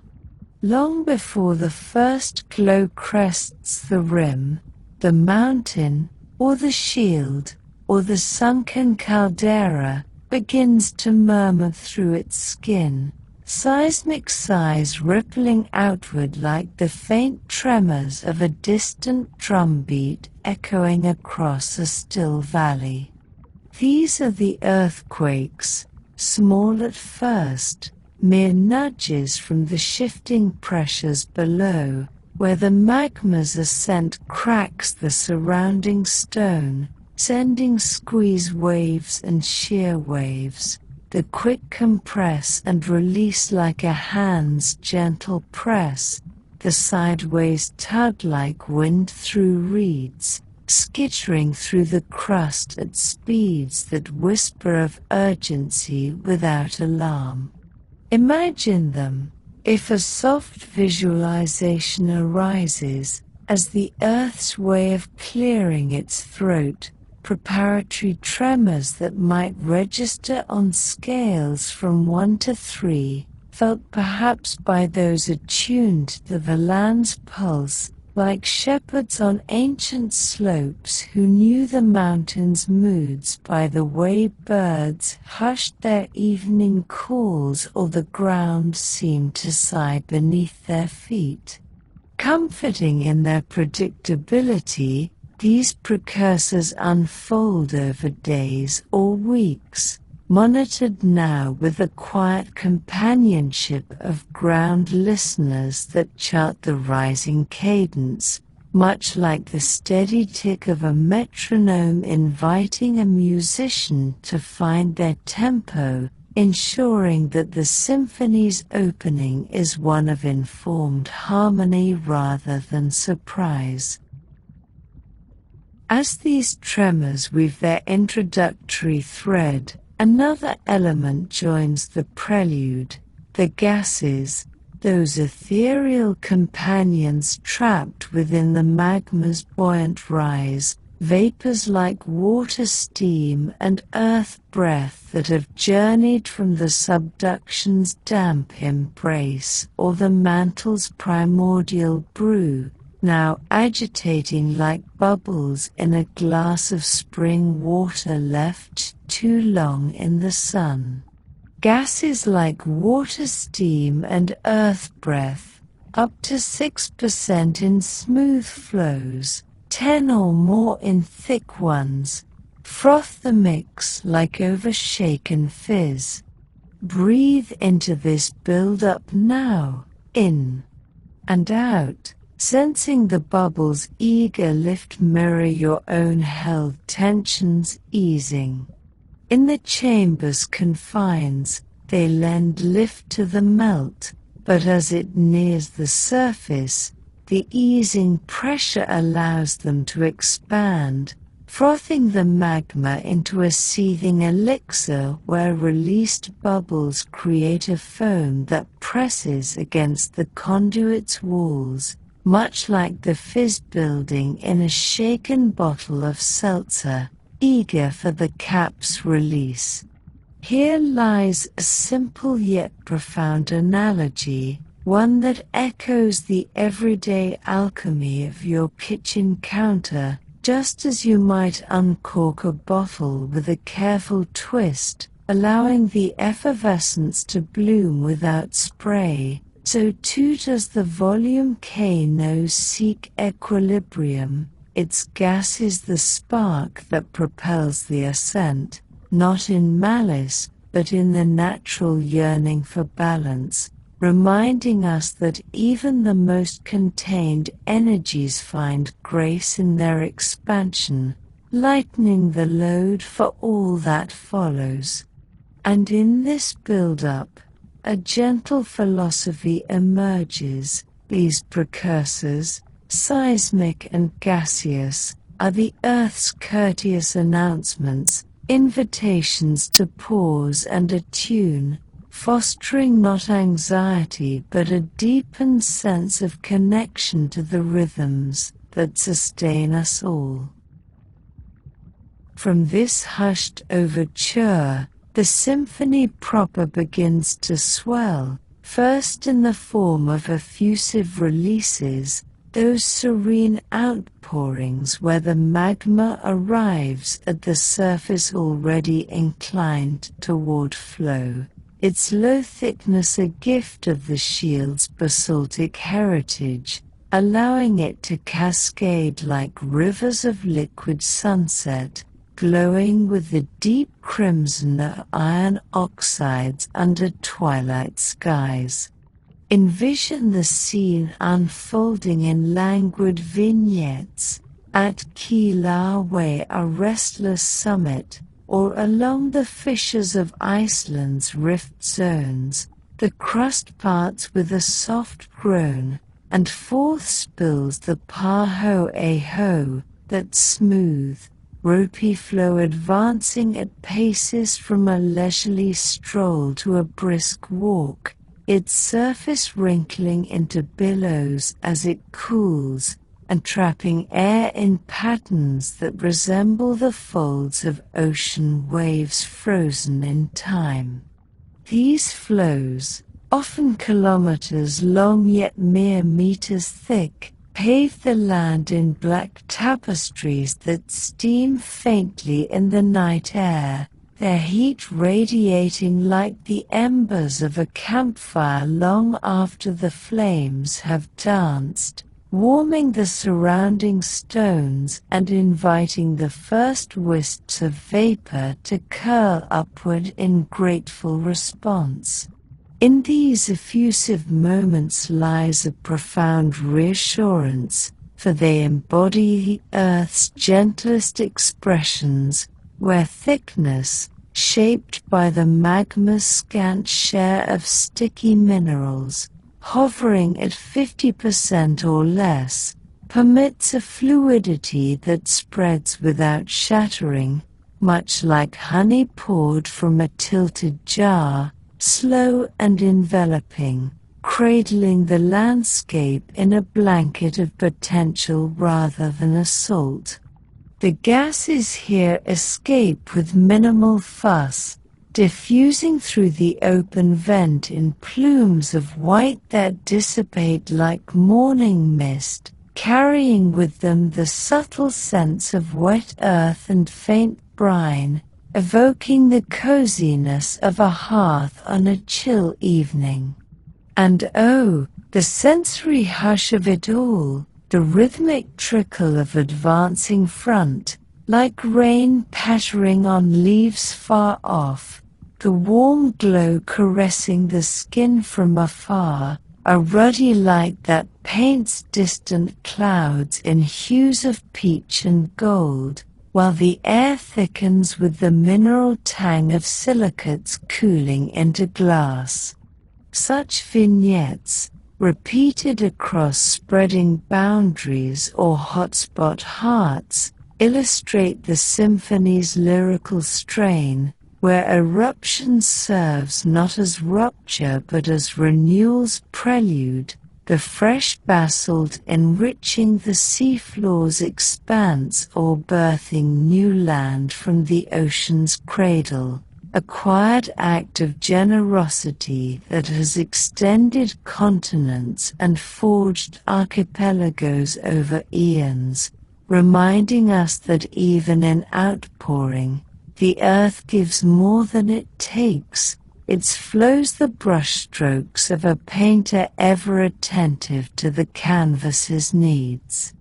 Long before the first glow crests the rim, the mountain, or the shield, or the sunken caldera begins to murmur through its skin, seismic sighs rippling outward like the faint tremors of a distant drumbeat echoing across a still valley. These are the earthquakes, small at first, mere nudges from the shifting pressures below, where the magma's ascent cracks the surrounding stone, sending squeeze waves and shear waves. The quick compress and release like a hand's gentle press, the sideways tug like wind through reeds, skittering through the crust at speeds that whisper of urgency without alarm. Imagine them, if a soft visualization arises, as the earth's way of clearing its throat, preparatory tremors that might register on scales from 1 to 3, felt perhaps by those attuned to the land's pulse, like shepherds on ancient slopes who knew the mountain's moods by the way birds hushed their evening calls or the ground seemed to sigh beneath their feet. Comforting in their predictability, these precursors unfold over days or weeks, monitored now with the quiet companionship of ground listeners that chart the rising cadence, much like the steady tick of a metronome inviting a musician to find their tempo, ensuring that the symphony's opening is one of informed harmony rather than surprise. As these tremors weave their introductory thread, another element joins the prelude: the gases, those ethereal companions trapped within the magma's buoyant rise, vapors like water, steam, and earth breath that have journeyed from the subduction's damp embrace or the mantle's primordial brew, now agitating like bubbles in a glass of spring water left too long in the sun. Gases like water, steam, and earth breath, up to 6% in smooth flows, 10 or more in thick ones, froth the mix like overshaken fizz. Breathe into this build-up now, in and out, sensing the bubbles' eager lift mirror your own held tensions easing. In the chamber's confines, they lend lift to the melt, but as it nears the surface, the easing pressure allows them to expand, frothing the magma into a seething elixir where released bubbles create a foam that presses against the conduit's walls, much like the fizz building in a shaken bottle of seltzer, eager for the cap's release. Here lies a simple yet profound analogy, one that echoes the everyday alchemy of your kitchen counter, just as you might uncork a bottle with a careful twist, allowing the effervescence to bloom without spray. So too does the volume K-nose seek equilibrium. Its gas is the spark that propels the ascent, not in malice, but in the natural yearning for balance, reminding us that even the most contained energies find grace in their expansion, lightening the load for all that follows. And in this build-up, a gentle philosophy emerges. These precursors, seismic and gaseous, are the Earth's courteous announcements, invitations to pause and attune, fostering not anxiety but a deepened sense of connection to the rhythms that sustain us all. From this hushed overture, the symphony proper begins to swell, first in the form of effusive releases, those serene outpourings where the magma arrives at the surface already inclined toward flow, its low thickness a gift of the shield's basaltic heritage, allowing it to cascade like rivers of liquid sunset, glowing with the deep crimson of iron oxides under twilight skies. Envision the scene unfolding in languid vignettes, at Kilauea, a restless summit, or along the fissures of Iceland's rift zones, the crust parts with a soft groan, and forth spills the paho-a-ho, that smooth, ropey flow advancing at paces from a leisurely stroll to a brisk walk, its surface wrinkling into billows as it cools, and trapping air in patterns that resemble the folds of ocean waves frozen in time. These flows, often kilometers long yet mere meters thick, pave the land in black tapestries that steam faintly in the night air, their heat radiating like the embers of a campfire long after the flames have danced, warming the surrounding stones and inviting the first wisps of vapor to curl upward in grateful response. In these effusive moments lies a profound reassurance, for they embody the earth's gentlest expressions, where thickness, shaped by the magma's scant share of sticky minerals, hovering at 50% or less, permits a fluidity that spreads without shattering, much like honey poured from a tilted jar, slow and enveloping, cradling the landscape in a blanket of potential rather than assault. The gases here escape with minimal fuss, diffusing through the open vent in plumes of white that dissipate like morning mist, carrying with them the subtle sense of wet earth and faint brine, evoking the coziness of a hearth on a chill evening. And oh, the sensory hush of it all, the rhythmic trickle of advancing front, like rain pattering on leaves far off, the warm glow caressing the skin from afar, a ruddy light that paints distant clouds in hues of peach and gold, while the air thickens with the mineral tang of silicates cooling into glass. Such vignettes, repeated across spreading boundaries or hotspot hearts, illustrate the symphony's lyrical strain, where eruption serves not as rupture but as renewal's prelude, the fresh basalt enriching the seafloor's expanse or birthing new land from the ocean's cradle, a quiet act of generosity that has extended continents and forged archipelagos over eons, reminding us that even in outpouring, the earth gives more than it takes. It flows the brushstrokes of a painter ever attentive to the canvas's needs.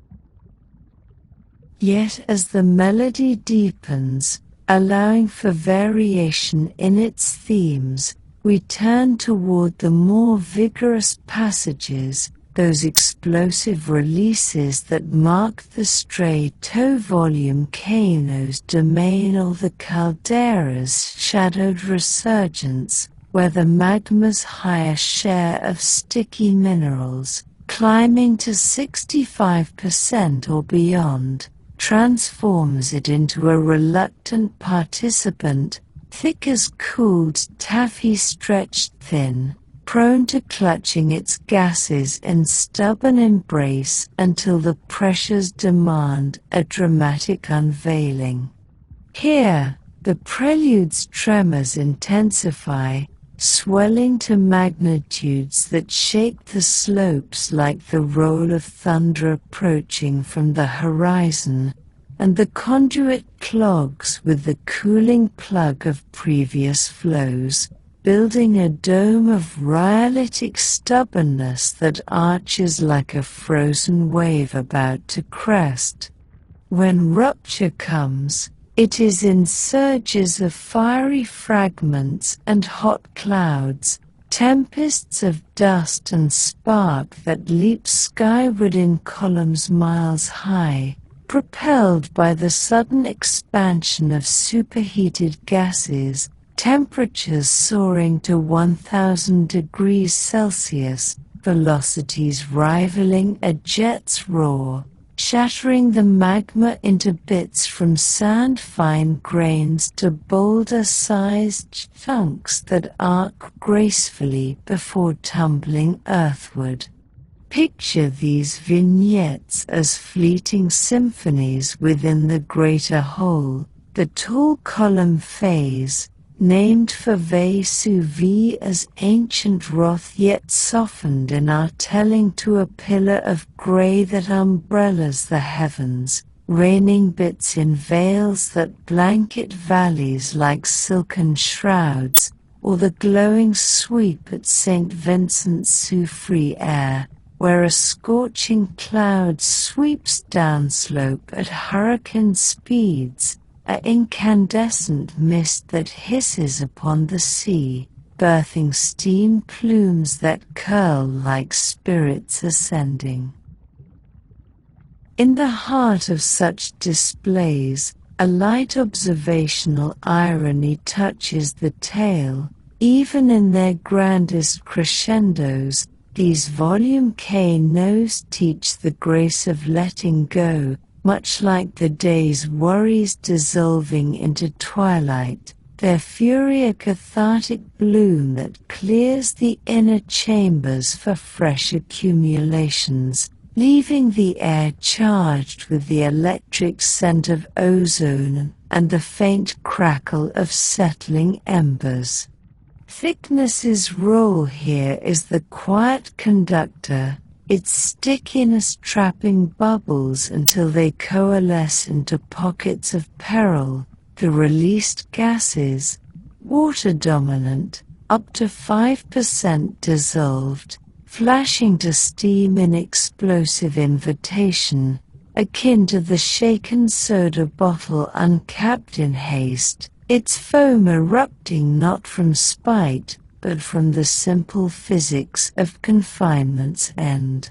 Yet as the melody deepens, allowing for variation in its themes, we turn toward the more vigorous passages, those explosive releases that mark the strato volcanoes domain or the caldera's shadowed resurgence, where the magma's higher share of sticky minerals, climbing to 65% or beyond, transforms it into a reluctant participant, thick as cooled taffy stretched thin, prone to clutching its gases in stubborn embrace until the pressures demand a dramatic unveiling. Here, the prelude's tremors intensify, swelling to magnitudes that shake the slopes like the roll of thunder approaching from the horizon, and the conduit clogs with the cooling plug of previous flows, building a dome of rhyolitic stubbornness that arches like a frozen wave about to crest. When rupture comes, it is in surges of fiery fragments and hot clouds, tempests of dust and spark that leap skyward in columns miles high, propelled by the sudden expansion of superheated gases, temperatures soaring to 1,000 degrees Celsius, velocities rivaling a jet's roar, shattering the magma into bits from sand-fine grains to boulder-sized chunks that arc gracefully before tumbling earthward. Picture these vignettes as fleeting symphonies within the greater whole, the tall column phase, named for Vesuvi as ancient wrath yet softened in our telling to a pillar of grey that umbrellas the heavens, raining bits in veils that blanket valleys like silken shrouds, or the glowing sweep at St. Vincent's Soufri air, where a scorching cloud sweeps downslope at hurricane speeds, an incandescent mist that hisses upon the sea, birthing steam plumes that curl like spirits ascending. In the heart of such displays, a light observational irony touches the tale. Even in their grandest crescendos, these volcanoes teach the grace of letting go, much like the day's worries dissolving into twilight, their fury a cathartic bloom that clears the inner chambers for fresh accumulations, leaving the air charged with the electric scent of ozone and the faint crackle of settling embers. Thickness's role here is the quiet conductor, its stickiness trapping bubbles until they coalesce into pockets of peril. The released gases, water-dominant, up to 5% dissolved, flashing to steam in explosive invitation, akin to the shaken soda bottle uncapped in haste, its foam erupting not from spite, but from the simple physics of confinement's end.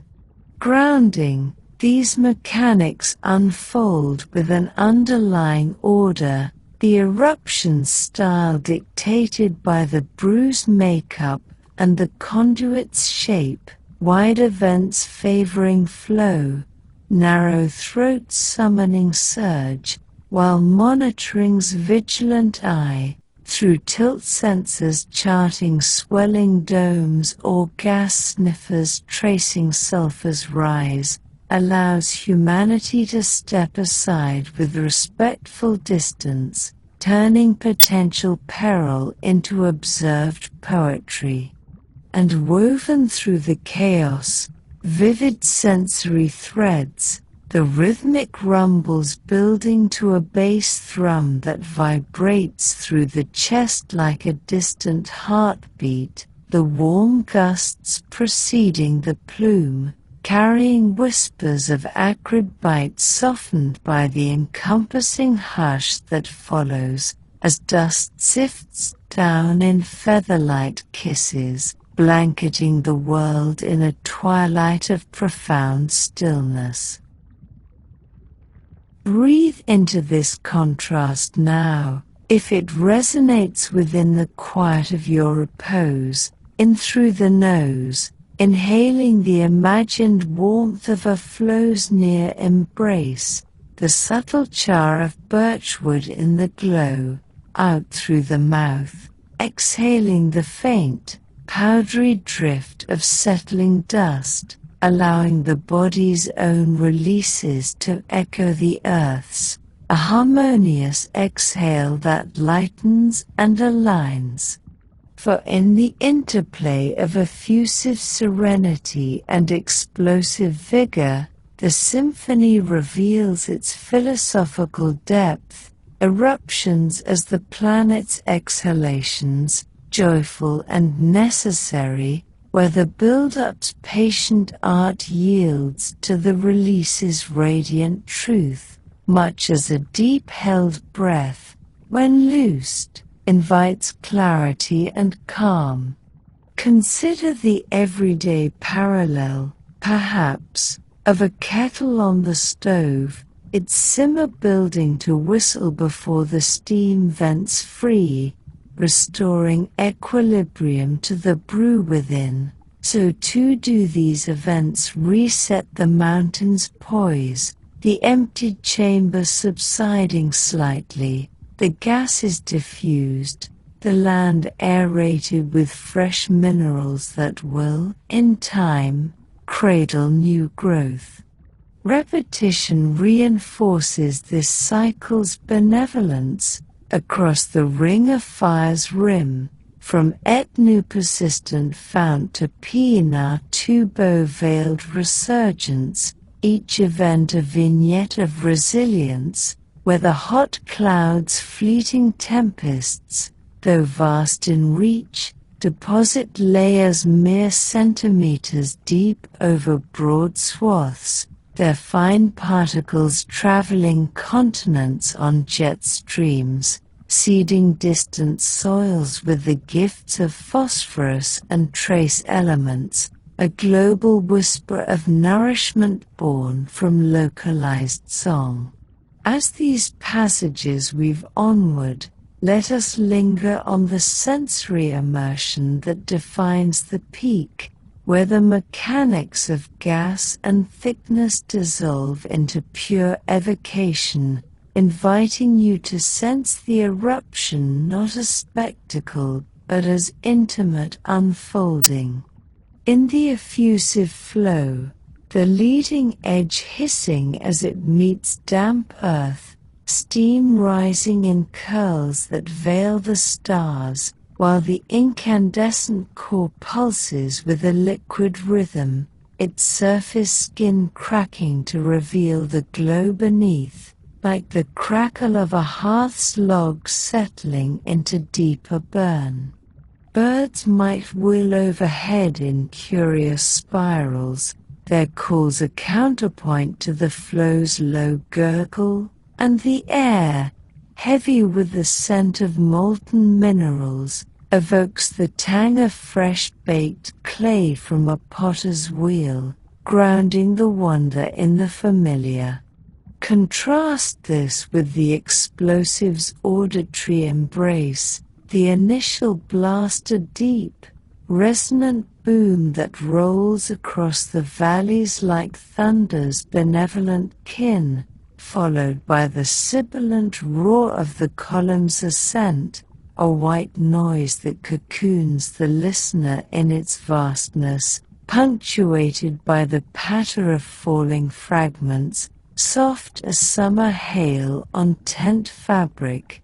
Grounding, these mechanics unfold with an underlying order, the eruption style dictated by the bruised makeup and the conduit's shape, wider vents favoring flow, narrow throats summoning surge, while monitoring's vigilant eye, through tilt sensors charting swelling domes or gas sniffers tracing sulfur's rise, allows humanity to step aside with respectful distance, turning potential peril into observed poetry. And woven through the chaos, vivid sensory threads, the rhythmic rumbles building to a bass thrum that vibrates through the chest like a distant heartbeat, the warm gusts preceding the plume, carrying whispers of acrid bite softened by the encompassing hush that follows, as dust sifts down in featherlight kisses, blanketing the world in a twilight of profound stillness. Breathe into this contrast now, if it resonates within the quiet of your repose, in through the nose, inhaling the imagined warmth of a flow's near embrace, the subtle char of birchwood in the glow, out through the mouth, exhaling the faint, powdery drift of settling dust, allowing the body's own releases to echo the earth's, a harmonious exhale that lightens and aligns. For in the interplay of effusive serenity and explosive vigor, the symphony reveals its philosophical depth, eruptions as the planet's exhalations, joyful and necessary, where the build-up's patient art yields to the release's radiant truth, much as a deep-held breath, when loosed, invites clarity and calm. Consider the everyday parallel, perhaps, of a kettle on the stove, its simmer building to whistle before the steam vents free, restoring equilibrium to the brew within. So too do these events reset the mountain's poise, the emptied chamber subsiding slightly, the gases diffused, the land aerated with fresh minerals that will, in time, cradle new growth. Repetition reinforces this cycle's benevolence, across the ring of fire's rim, from Etnu persistent fount to Pina tubo-veiled resurgence, each event a vignette of resilience, where the hot clouds' fleeting tempests, though vast in reach, deposit layers mere centimeters deep over broad swaths, their fine particles traveling continents on jet streams, seeding distant soils with the gifts of phosphorus and trace elements, a global whisper of nourishment born from localized song. As these passages weave onward, let us linger on the sensory immersion that defines the peak, where the mechanics of gas and thickness dissolve into pure evocation, inviting you to sense the eruption not as spectacle but as intimate unfolding. In the effusive flow, the leading edge hissing as it meets damp earth, steam rising in curls that veil the stars, while the incandescent core pulses with a liquid rhythm, its surface skin cracking to reveal the glow beneath, like the crackle of a hearth's log settling into deeper burn. Birds might wheel overhead in curious spirals, their calls a counterpoint to the flow's low gurgle, and the air, heavy with the scent of molten minerals, evokes the tang of fresh-baked clay from a potter's wheel, grounding the wonder in the familiar. Contrast this with the explosive's auditory embrace, the initial blast a deep, resonant boom that rolls across the valleys like thunder's benevolent kin, followed by the sibilant roar of the column's ascent, a white noise that cocoons the listener in its vastness, punctuated by the patter of falling fragments, soft as summer hail on tent fabric.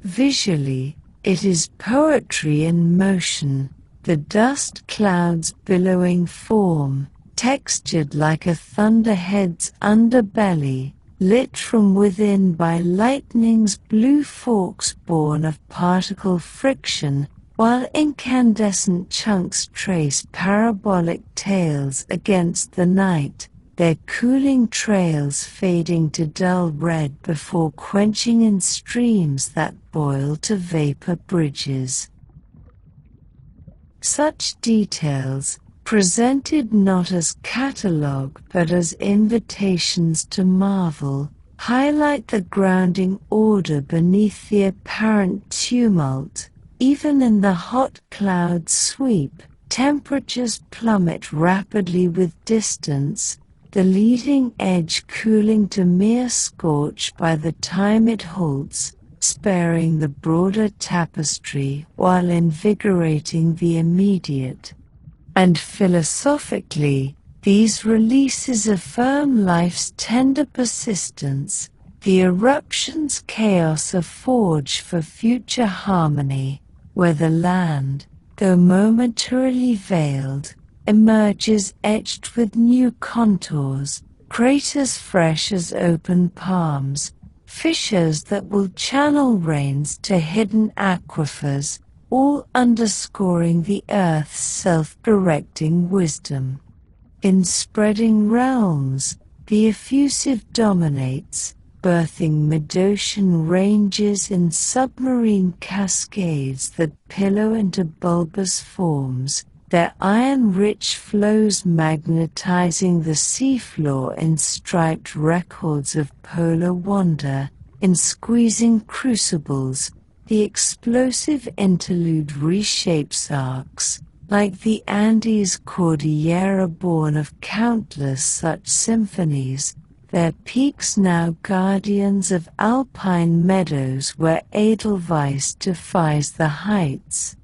Visually, it is poetry in motion, the dust cloud's billowing form, textured like a thunderhead's underbelly, lit from within by lightning's blue forks born of particle friction, while incandescent chunks trace parabolic tails against the night, their cooling trails fading to dull red before quenching in streams that boil to vapor bridges. Such details, presented not as catalogue but as invitations to marvel, highlight the grounding order beneath the apparent tumult. Even in the hot cloud sweep, temperatures plummet rapidly with distance, the leading edge cooling to mere scorch by the time it halts, sparing the broader tapestry while invigorating the immediate. And philosophically, these releases affirm life's tender persistence, the eruption's chaos a forge for future harmony, where the land, though momentarily veiled, emerges etched with new contours, craters fresh as open palms, fissures that will channel rains to hidden aquifers, all underscoring the earth's self-directing wisdom. In spreading realms, the effusive dominates, birthing mid-ocean ranges in submarine cascades that pillow into bulbous forms, their iron-rich flows magnetizing the seafloor in striped records of polar wonder, in squeezing crucibles, the explosive interlude reshapes arcs, like the Andes Cordillera born of countless such symphonies, their peaks now guardians of alpine meadows where Edelweiss defies the heights.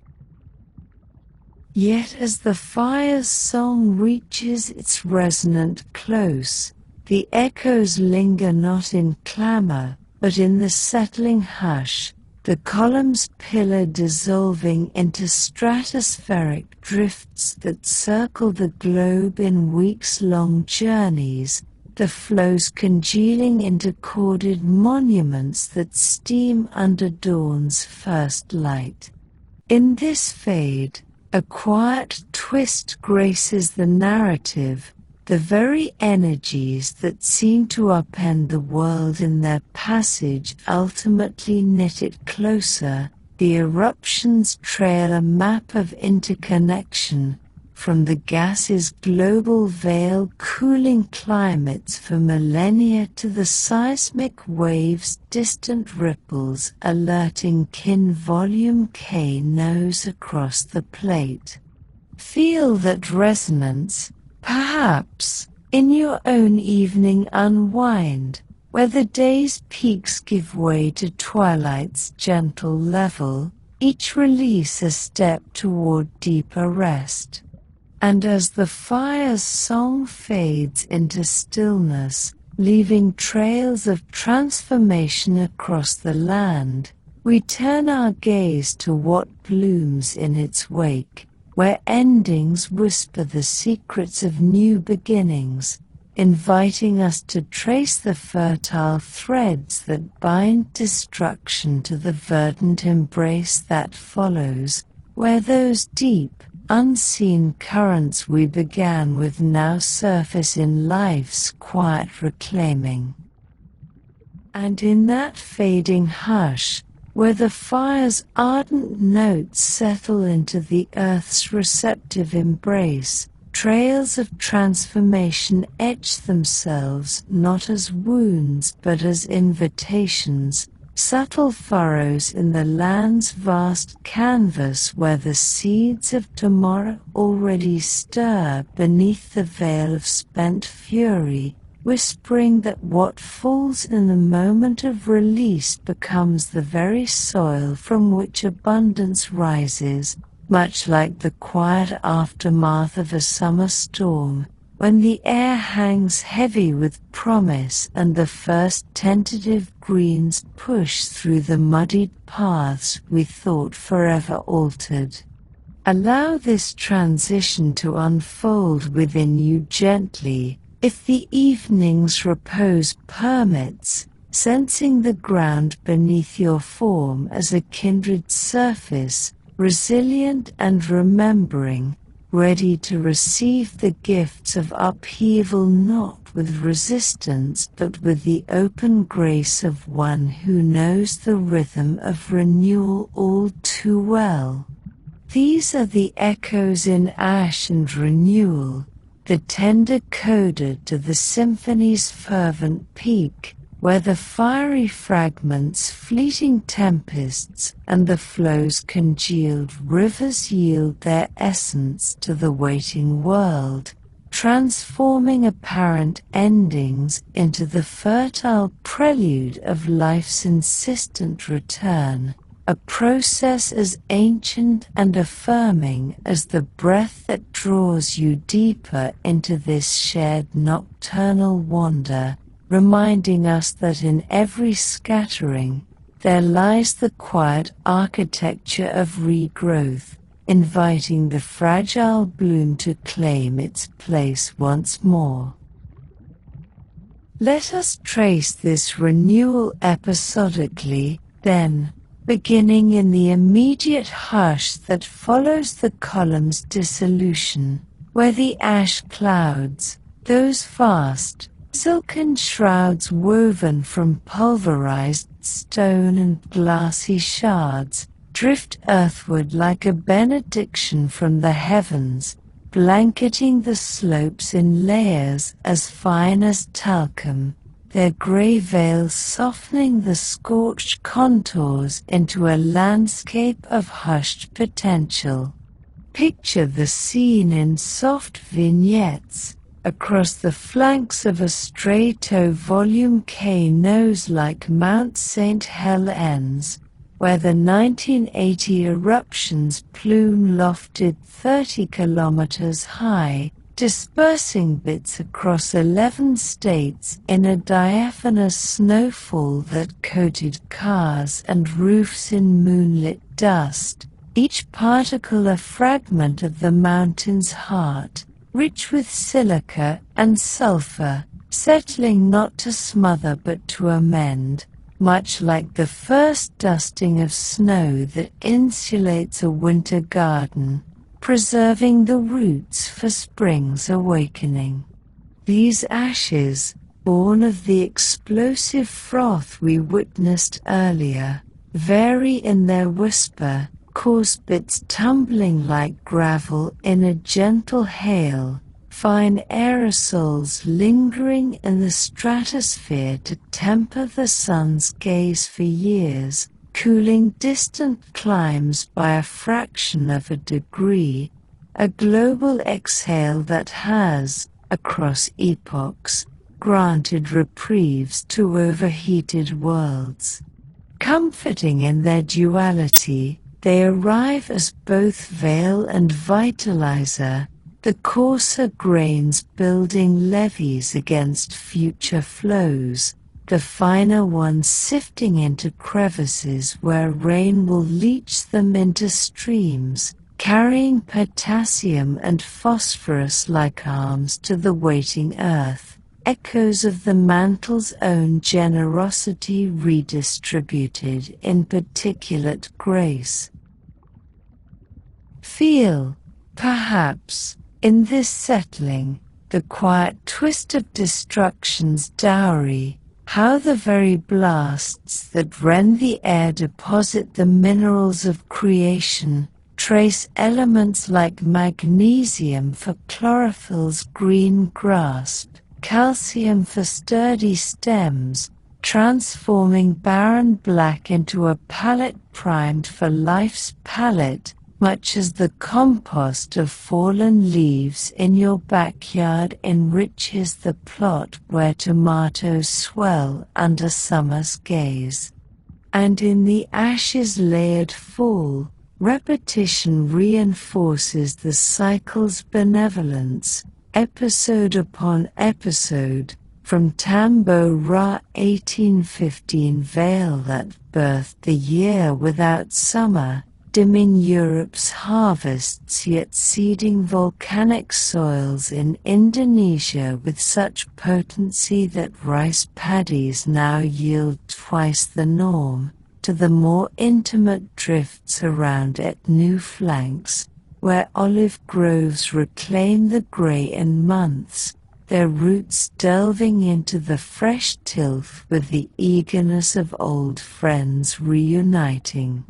Yet as the fire's song reaches its resonant close, the echoes linger not in clamor, but in the settling hush, the column's pillar dissolving into stratospheric drifts that circle the globe in weeks-long journeys, the flows congealing into corded monuments that steam under dawn's first light. In this fade, a quiet twist graces the narrative, the very energies that seem to upend the world in their passage ultimately knit it closer. The eruptions trail a map of interconnection, from the gas's global veil cooling climates for millennia to the seismic waves' distant ripples alerting kin volcanoes across the plate. Feel that resonance, perhaps, in your own evening unwind, where the day's peaks give way to twilight's gentle level, each release a step toward deeper rest. And as the fire's song fades into stillness, leaving trails of transformation across the land, we turn our gaze to what blooms in its wake, where endings whisper the secrets of new beginnings, inviting us to trace the fertile threads that bind destruction to the verdant embrace that follows, where those deep, unseen currents we began with now surface in life's quiet reclaiming. And in that fading hush, where the fire's ardent notes settle into the earth's receptive embrace, trails of transformation etch themselves not as wounds but as invitations, subtle furrows in the land's vast canvas where the seeds of tomorrow already stir beneath the veil of spent fury, whispering that what falls in the moment of release becomes the very soil from which abundance rises, much like the quiet aftermath of a summer storm, when the air hangs heavy with promise and the first tentative greens push through the muddied paths we thought forever altered. Allow this transition to unfold within you gently, if the evening's repose permits, sensing the ground beneath your form as a kindred surface, resilient and remembering, ready to receive the gifts of upheaval not with resistance but with the open grace of one who knows the rhythm of renewal all too well. These are the echoes in ash and renewal, the tender coda to the symphony's fervent peak, where the fiery fragments, fleeting tempests, and the flow's congealed rivers yield their essence to the waiting world, transforming apparent endings into the fertile prelude of life's insistent return, a process as ancient and affirming as the breath that draws you deeper into this shared nocturnal wander, reminding us that in every scattering there lies the quiet architecture of regrowth, inviting the fragile bloom to claim its place once more. Let us trace this renewal episodically, then, beginning in the immediate hush that follows the column's dissolution, where the ash clouds, those vast, silken shrouds woven from pulverized stone and glassy shards, drift earthward like a benediction from the heavens, blanketing the slopes in layers as fine as talcum, their grey veils softening the scorched contours into a landscape of hushed potential. Picture the scene in soft vignettes, across the flanks of a stratovolcanoes like Mount St. Helens, where the 1980 eruption's plume lofted 30 kilometers high, dispersing bits across 11 states in a diaphanous snowfall that coated cars and roofs in moonlit dust, each particle a fragment of the mountain's heart, rich with silica and sulfur, settling not to smother but to amend, much like the first dusting of snow that insulates a winter garden, preserving the roots for spring's awakening. These ashes, born of the explosive froth we witnessed earlier, vary in their whisper, coarse bits tumbling like gravel in a gentle hail, fine aerosols lingering in the stratosphere to temper the sun's gaze for years, cooling distant climes by a fraction of a degree, a global exhale that has, across epochs, granted reprieves to overheated worlds. Comforting in their duality, they arrive as both veil and vitalizer, the coarser grains building levees against future flows, the finer ones sifting into crevices where rain will leach them into streams, carrying potassium and phosphorus like arms to the waiting earth, echoes of the mantle's own generosity redistributed in particulate grace. Feel, perhaps, in this settling, the quiet twist of destruction's dowry, how the very blasts that rend the air deposit the minerals of creation, trace elements like magnesium for chlorophyll's green grasp, calcium for sturdy stems, transforming barren black into a palette primed for life's palette, much as the compost of fallen leaves in your backyard enriches the plot where tomatoes swell under summer's gaze. And in the ashes' layered fall, repetition reinforces the cycle's benevolence, episode upon episode, from Tambo Ra 1815 veil that birthed the year without summer, dimming Europe's harvests yet seeding volcanic soils in Indonesia with such potency that rice paddies now yield twice the norm, to the more intimate drifts around at new flanks, where olive groves reclaim the grey in months, their roots delving into the fresh tilth with the eagerness of old friends reuniting.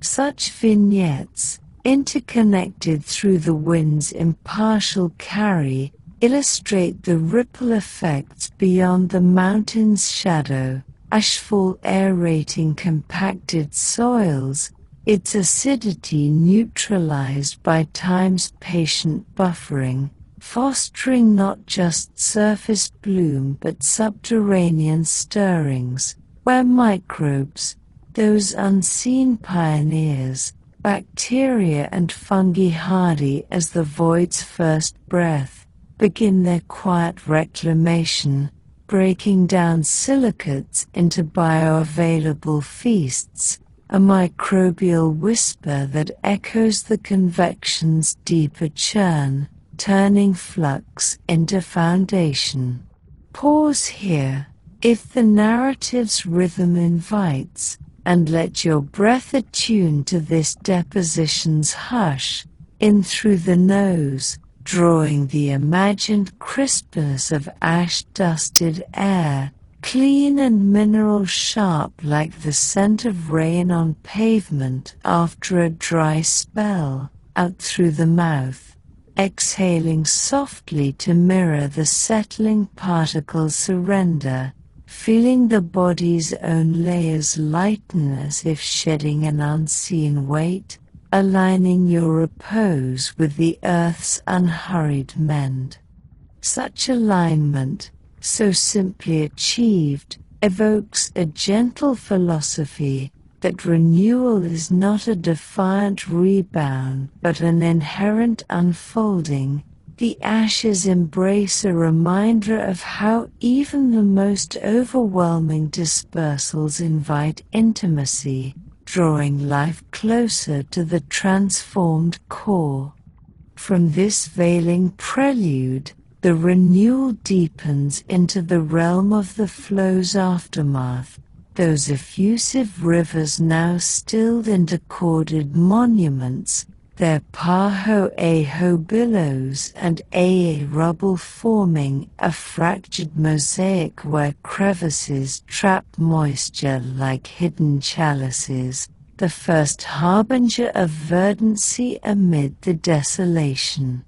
Such vignettes, interconnected through the wind's impartial carry, illustrate the ripple effects beyond the mountain's shadow, ashfall aerating compacted soils, its acidity neutralized by time's patient buffering, fostering not just surface bloom but subterranean stirrings, where microbes, those unseen pioneers, bacteria and fungi hardy as the void's first breath, begin their quiet reclamation, breaking down silicates into bioavailable feasts, a microbial whisper that echoes the convection's deeper churn, turning flux into foundation. Pause here, if the narrative's rhythm invites, and let your breath attune to this deposition's hush, in through the nose, drawing the imagined crispness of ash-dusted air, clean and mineral sharp like the scent of rain on pavement after a dry spell, out through the mouth, exhaling softly to mirror the settling particles surrender, feeling the body's own layers lighten as if shedding an unseen weight, aligning your repose with the earth's unhurried mend. Such alignment, so simply achieved, evokes a gentle philosophy that renewal is not a defiant rebound but an inherent unfolding, The ashes embrace a reminder of how even the most overwhelming dispersals invite intimacy, drawing life closer to the transformed core. From this veiling prelude, the renewal deepens into the realm of the flow's aftermath, those effusive rivers now stilled into chorded monuments, their paho-aho billows and rubble forming a fractured mosaic where crevices trap moisture like hidden chalices, the first harbinger of verdancy amid the desolation.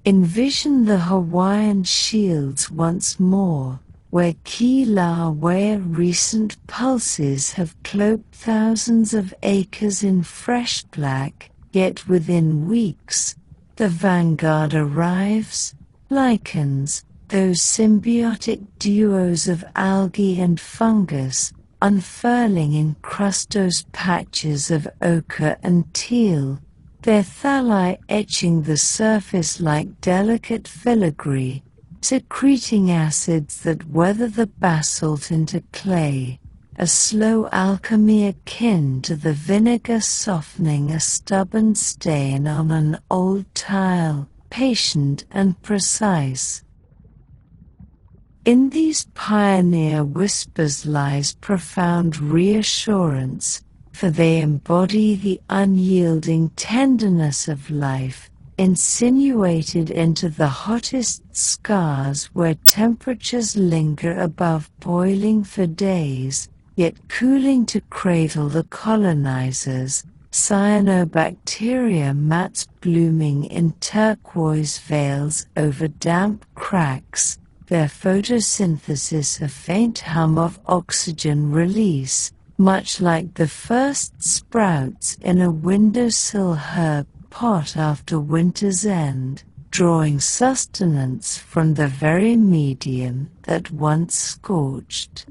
Envision the Hawaiian shields once more, where Kilauea recent pulses have cloaked thousands of acres in fresh black. Yet within weeks, the vanguard arrives, lichens, those symbiotic duos of algae and fungus, unfurling in crustose patches of ochre and teal, their thalli etching the surface like delicate filigree, secreting acids that weather the basalt into clay. A slow alchemy akin to the vinegar softening a stubborn stain on an old tile, patient and precise. In these pioneer whispers lies profound reassurance, for they embody the unyielding tenderness of life, insinuated into the hottest scars where temperatures linger above boiling for days, yet cooling to cradle the colonizers. Cyanobacteria mats blooming in turquoise veils over damp cracks, their photosynthesis a faint hum of oxygen release, much like the first sprouts in a windowsill herb pot after winter's end, drawing sustenance from the very medium that once scorched.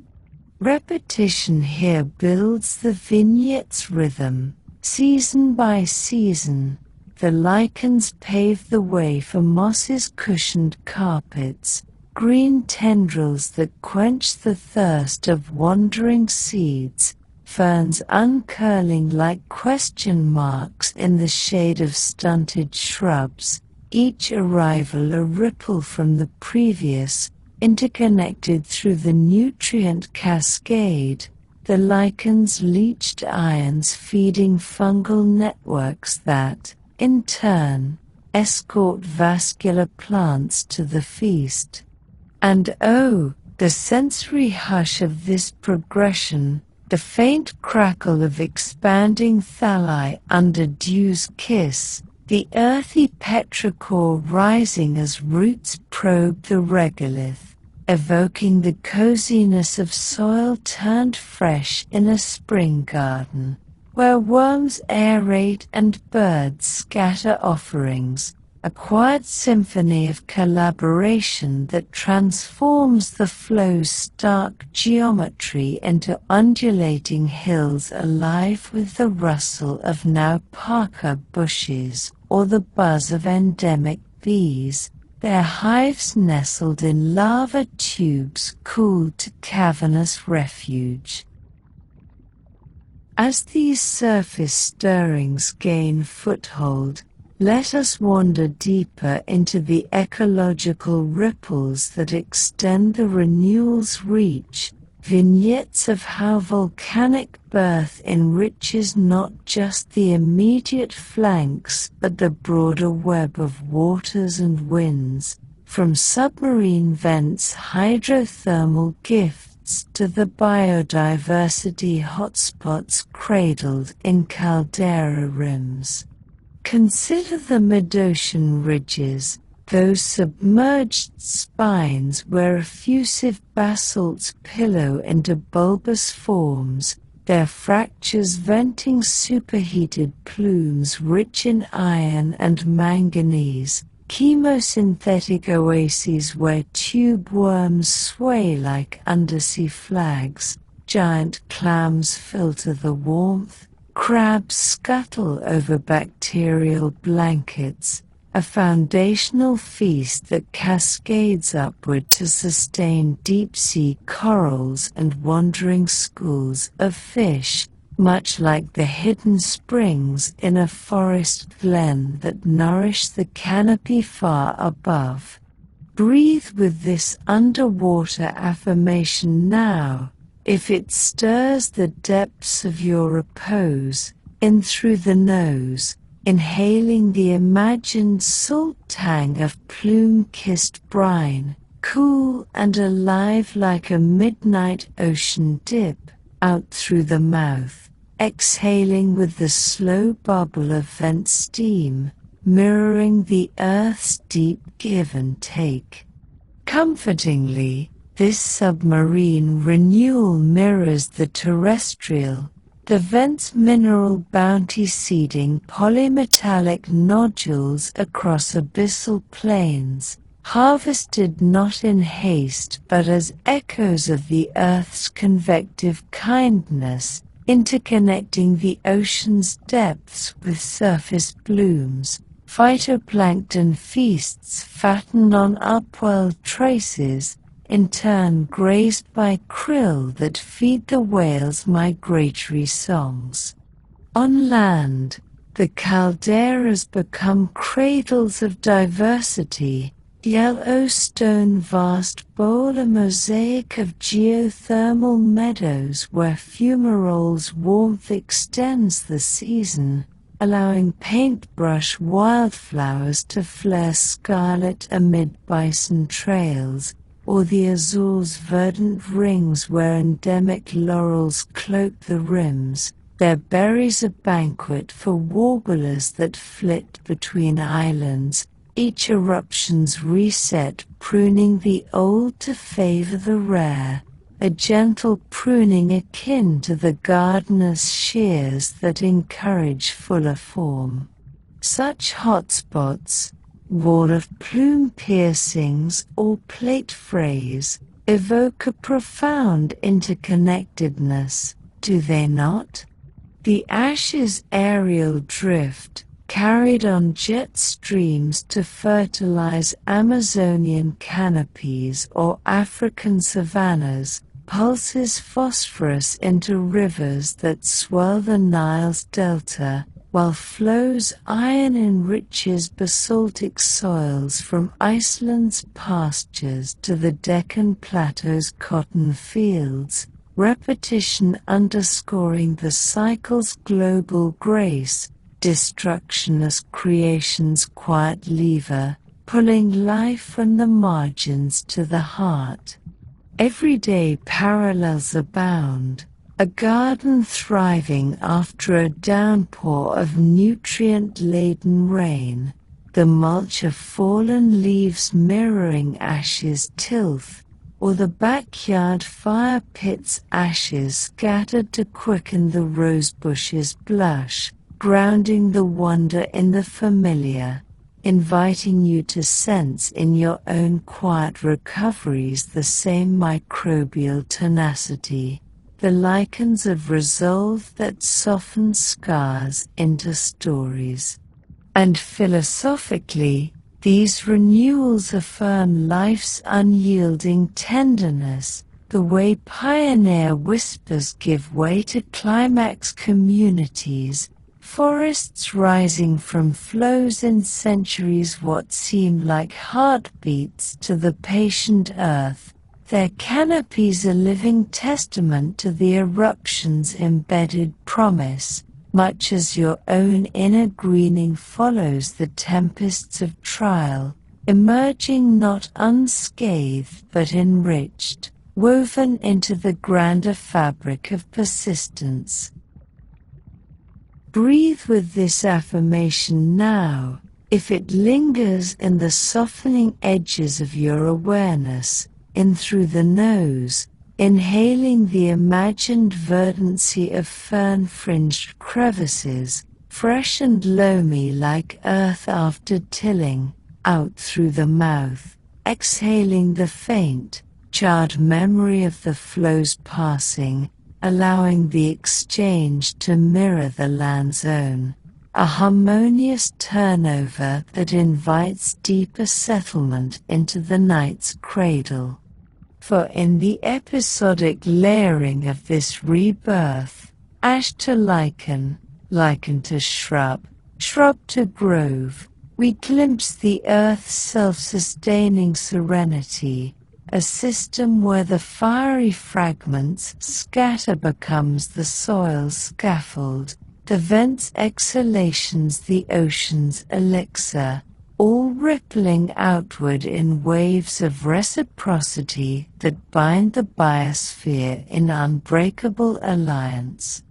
Repetition here builds the vignette's rhythm, season by season. The lichens pave the way for mosses cushioned carpets, green tendrils that quench the thirst of wandering seeds, ferns uncurling like question marks in the shade of stunted shrubs, each arrival a ripple from the previous, interconnected through the nutrient cascade, the lichens' leached ions feeding fungal networks that, in turn, escort vascular plants to the feast. And oh, the sensory hush of this progression, the faint crackle of expanding thalli under dew's kiss, the earthy petrichor rising as roots probe the regolith, evoking the coziness of soil turned fresh in a spring garden, where worms aerate and birds scatter offerings, a quiet symphony of collaboration that transforms the flow's stark geometry into undulating hills alive with the rustle of naupaka bushes or the buzz of endemic bees, their hives nestled in lava tubes cooled to cavernous refuge. As these surface stirrings gain foothold, let us wander deeper into the ecological ripples that extend the renewal's reach, vignettes of how volcanic birth enriches not just the immediate flanks but the broader web of waters and winds, from submarine vents' hydrothermal gifts to the biodiversity hotspots cradled in caldera rims. Consider the mid-ocean ridges, those submerged spines where effusive basalts pillow into bulbous forms, their fractures venting superheated plumes rich in iron and manganese, chemosynthetic oases where tube worms sway like undersea flags, giant clams filter the warmth, crabs scuttle over bacterial blankets, a foundational feast that cascades upward to sustain deep-sea corals and wandering schools of fish, much like the hidden springs in a forest glen that nourish the canopy far above. Breathe with this underwater affirmation now, if it stirs the depths of your repose, in through the nose, inhaling the imagined salt tang of plume-kissed brine, cool and alive like a midnight ocean dip, out through the mouth, exhaling with the slow bubble of vent steam, mirroring the earth's deep give and take. Comfortingly, this submarine renewal mirrors the terrestrial, the vent's mineral bounty seeding polymetallic nodules across abyssal plains, harvested not in haste but as echoes of the earth's convective kindness, interconnecting the ocean's depths with surface blooms. Phytoplankton feasts fatten on upwelled traces, in turn grazed by krill that feed the whales' migratory songs. On land, the calderas become cradles of diversity, Yellowstone vast bowl a mosaic of geothermal meadows where fumarole's warmth extends the season, allowing paintbrush wildflowers to flare scarlet amid bison trails, or the Azores' verdant rings where endemic laurels cloak the rims, their berries a banquet for warblers that flit between islands, each eruption's reset pruning the old to favor the rare, a gentle pruning akin to the gardener's shears that encourage fuller form. Such hotspots, wall of plume piercings or plate phrase, evoke a profound interconnectedness, do they not? The ash's aerial drift, carried on jet streams to fertilize Amazonian canopies or African savannas, pulses phosphorus into rivers that swell the Nile's delta, while flows iron enriches basaltic soils from Iceland's pastures to the Deccan Plateau's cotton fields, repetition underscoring the cycle's global grace, destruction as creation's quiet lever, pulling life from the margins to the heart. Everyday parallels abound, a garden thriving after a downpour of nutrient-laden rain, the mulch of fallen leaves mirroring ashes tilth, or the backyard fire pit's ashes scattered to quicken the rosebush's blush, grounding the wonder in the familiar, inviting you to sense in your own quiet recoveries the same microbial tenacity, the lichens of resolve that soften scars into stories. And philosophically, these renewals affirm life's unyielding tenderness, the way pioneer whispers give way to climax communities, forests rising from flows in centuries what seem like heartbeats to the patient earth, their canopies a living testament to the eruption's embedded promise, much as your own inner greening follows the tempests of trial, emerging not unscathed but enriched, woven into the grander fabric of persistence. Breathe with this affirmation now, if it lingers in the softening edges of your awareness, in through the nose, inhaling the imagined verdancy of fern-fringed crevices, fresh and loamy like earth after tilling, out through the mouth, exhaling the faint, charred memory of the flow's passing, allowing the exchange to mirror the land's own, a harmonious turnover that invites deeper settlement into the night's cradle. For in the episodic layering of this rebirth, ash to lichen, lichen to shrub, shrub to grove, we glimpse the earth's self-sustaining serenity, a system where the fiery fragments scatter becomes the soil's scaffold, the vent's exhalations the ocean's elixir, all rippling outward in waves of reciprocity that bind the biosphere in unbreakable alliance.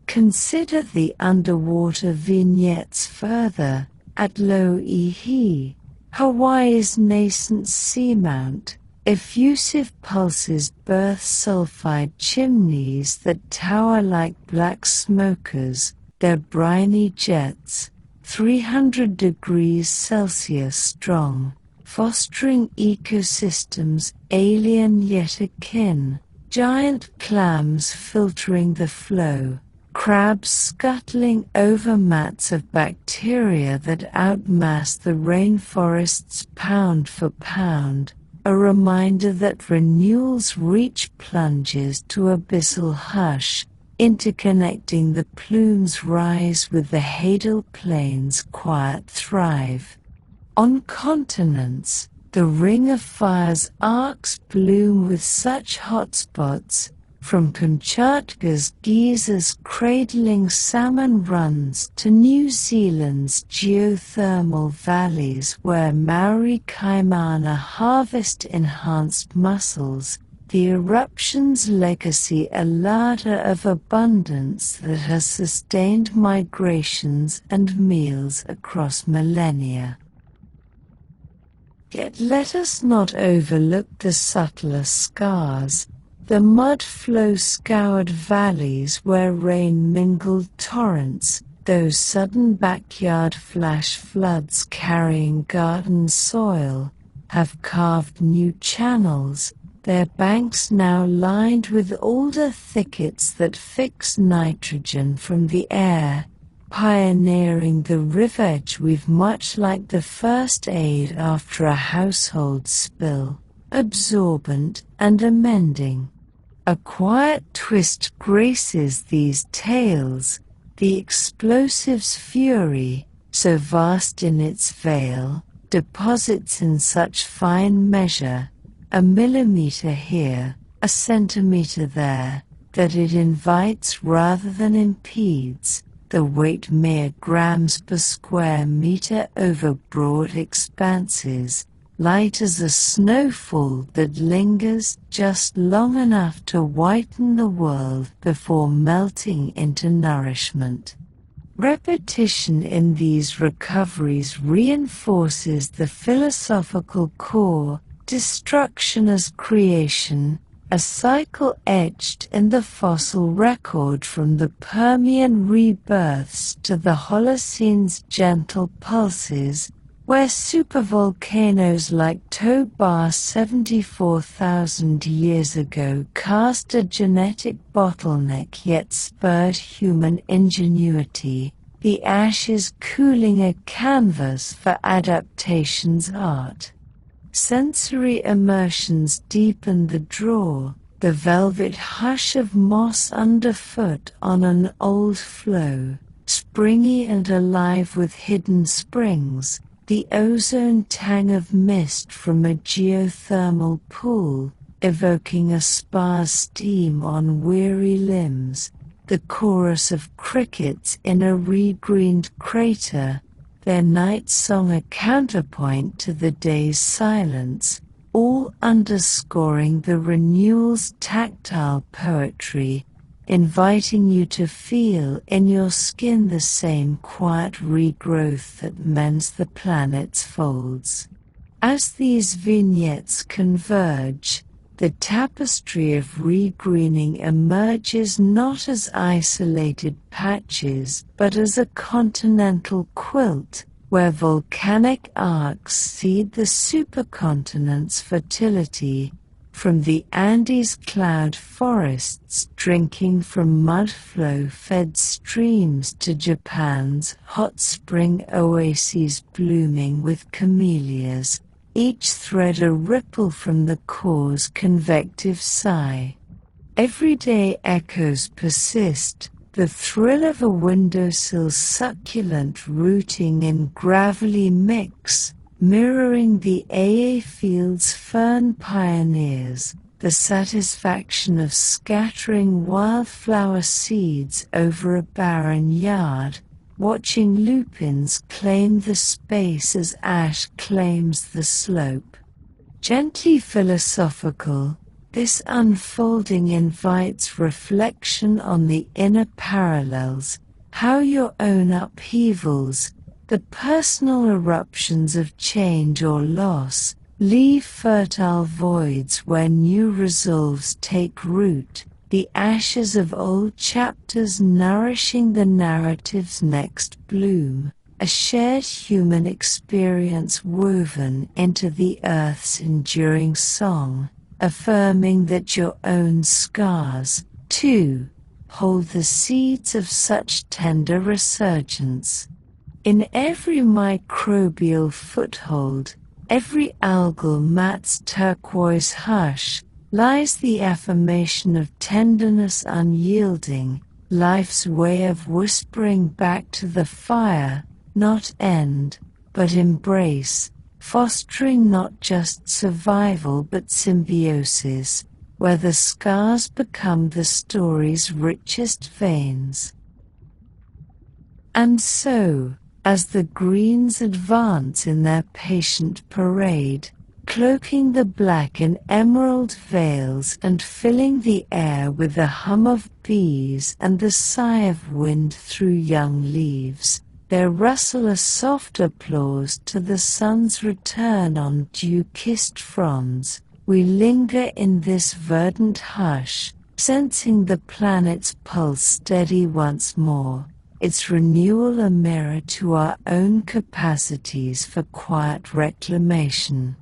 Consider the underwater vignettes further, at Loihi, Hawaii's nascent seamount. Effusive pulses birth sulfide chimneys that tower like black smokers, their briny jets, 300 degrees Celsius strong, fostering ecosystems alien yet akin, giant clams filtering the flow, crabs scuttling over mats of bacteria that outmass the rainforest's pound for pound, a reminder that renewal's reach plunges to abyssal hush, interconnecting the plume's rise with the Hadal Plains' quiet thrive. On continents, the Ring of Fire's arcs bloom with such hotspots, from Kamchatka's geysers cradling salmon runs to New Zealand's geothermal valleys where Maori Kaimana harvest enhanced mussels, the eruption's legacy a ladder of abundance that has sustained migrations and meals across millennia. Yet let us not overlook the subtler scars, the mud-flow-scoured valleys where rain-mingled torrents, those sudden backyard flash floods carrying garden soil, have carved new channels, their banks now lined with alder thickets that fix nitrogen from the air, pioneering the rivage weave much like the first aid after a household spill, absorbent and amending. A quiet twist graces these tales, the explosive's fury, so vast in its veil, deposits in such fine measure, a millimeter here, a centimeter there, that it invites rather than impedes, the weight mere grams per square meter over broad expanses, light as a snowfall that lingers just long enough to whiten the world before melting into nourishment. Repetition in these recoveries reinforces the philosophical core, destruction as creation, a cycle etched in the fossil record from the Permian rebirths to the Holocene's gentle pulses, where supervolcanoes like Tobar 74,000 years ago cast a genetic bottleneck yet spurred human ingenuity, the ashes cooling a canvas for adaptation's art. Sensory immersions deepen the draw, the velvet hush of moss underfoot on an old flow, springy and alive with hidden springs, the ozone tang of mist from a geothermal pool, evoking a spa's steam on weary limbs, the chorus of crickets in a regreened crater, their night song a counterpoint to the day's silence, all underscoring the renewal's tactile poetry, inviting you to feel in your skin the same quiet regrowth that mends the planet's folds. As these vignettes converge, the tapestry of regreening emerges not as isolated patches but as a continental quilt, where volcanic arcs seed the supercontinent's fertility, from the Andes cloud forests drinking from mudflow-fed streams to Japan's hot spring oases blooming with camellias, each thread a ripple from the core's convective sigh. Everyday echoes persist, the thrill of a windowsill succulent rooting in gravelly mix, mirroring the AA Field's fern pioneers, the satisfaction of scattering wildflower seeds over a barren yard, watching lupins claim the space as ash claims the slope. Gently philosophical, this unfolding invites reflection on the inner parallels, how your own upheavals, the personal eruptions of change or loss, leave fertile voids where new resolves take root, the ashes of old chapters nourishing the narrative's next bloom, a shared human experience woven into the earth's enduring song, affirming that your own scars, too, hold the seeds of such tender resurgence. In every microbial foothold, every algal mat's turquoise hush, lies the affirmation of tenderness unyielding, life's way of whispering back to the fire, not end, but embrace, fostering not just survival but symbiosis, where the scars become the story's richest veins. And so, as the greens advance in their patient parade, cloaking the black in emerald veils and filling the air with the hum of bees and the sigh of wind through young leaves, there rustle a soft applause to the sun's return on dew-kissed fronds. We linger in this verdant hush, sensing the planet's pulse steady once more, its renewal a mirror to our own capacities for quiet reclamation.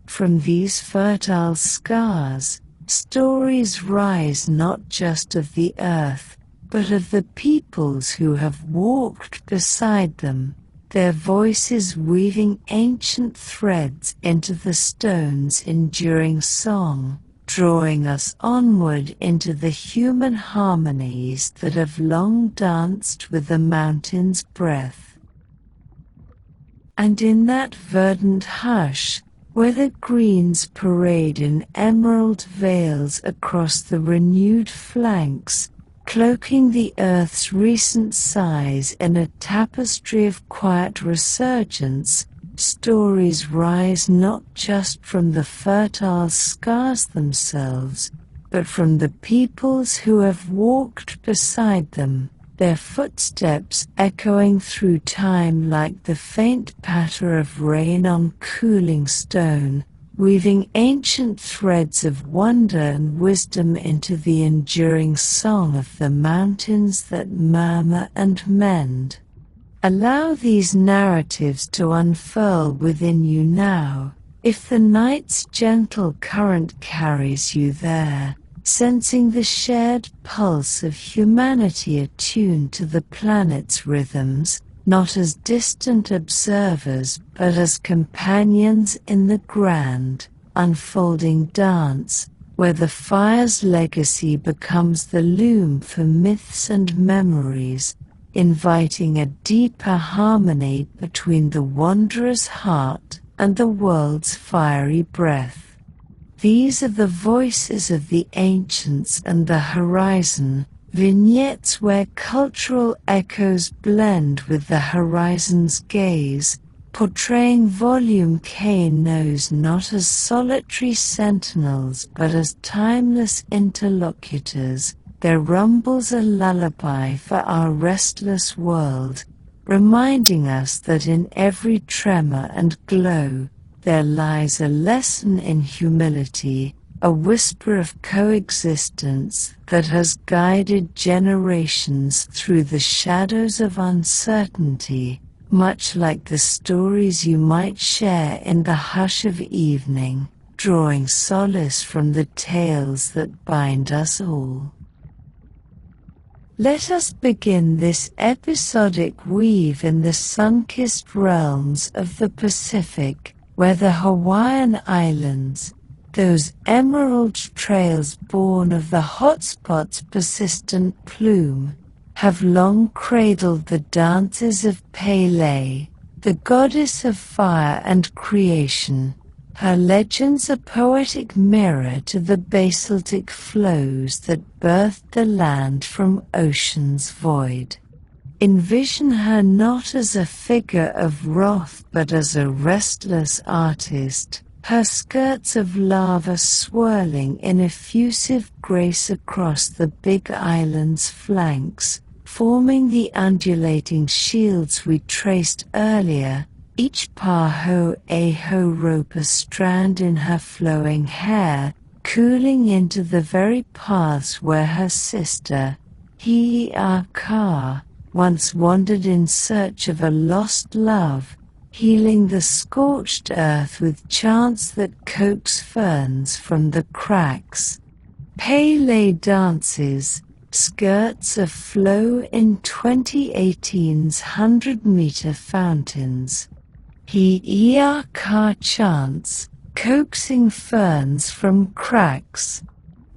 From these fertile scars, stories rise not just of the earth, but of the peoples who have walked beside them, their voices weaving ancient threads into the stone's enduring song, drawing us onward into the human harmonies that have long danced with the mountain's breath. And in that verdant hush, where the greens parade in emerald veils across the renewed flanks, cloaking the earth's recent sighs in a tapestry of quiet resurgence, stories rise not just from the fertile scars themselves, but from the peoples who have walked beside them, their footsteps echoing through time like the faint patter of rain on cooling stone, weaving ancient threads of wonder and wisdom into the enduring song of the mountains that murmur and mend. Allow these narratives to unfurl within you now, if the night's gentle current carries you there, sensing the shared pulse of humanity attuned to the planet's rhythms, not as distant observers but as companions in the grand, unfolding dance, where the fire's legacy becomes the loom for myths and memories, inviting a deeper harmony between the wanderer's heart and the world's fiery breath. These are the voices of the ancients and the horizon, vignettes where cultural echoes blend with the horizon's gaze, portraying volume K knows not as solitary sentinels but as timeless interlocutors. Their rumbles a lullaby for our restless world, reminding us that in every tremor and glow there lies a lesson in humility, a whisper of coexistence that has guided generations through the shadows of uncertainty, much like the stories you might share in the hush of evening, drawing solace from the tales that bind us all. Let us begin this episodic weave in the sun-kissed realms of the Pacific, where the Hawaiian Islands, those emerald trails born of the hotspot's persistent plume, have long cradled the dances of Pele, the goddess of fire and creation. Her legends a poetic mirror to the basaltic flows that birthed the land from ocean's void. Envision her not as a figure of wrath but as a restless artist, her skirts of lava swirling in effusive grace across the Big Island's flanks, forming the undulating shields we traced earlier, each paho rope a strand in her flowing hair, cooling into the very paths where her sister, Hi'iaka, once wandered in search of a lost love, healing the scorched earth with chants that coax ferns from the cracks. Pele dances, skirts aflow in 2018's 100-meter fountains. Hi'iaka chants, coaxing ferns from cracks.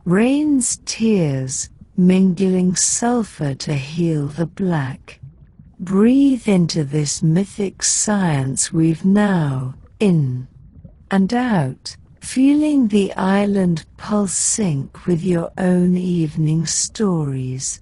Rains tears, mingling sulfur to heal the black. Breathe into this mythic science weave now, in and out, feeling the island pulse sync with your own evening stories.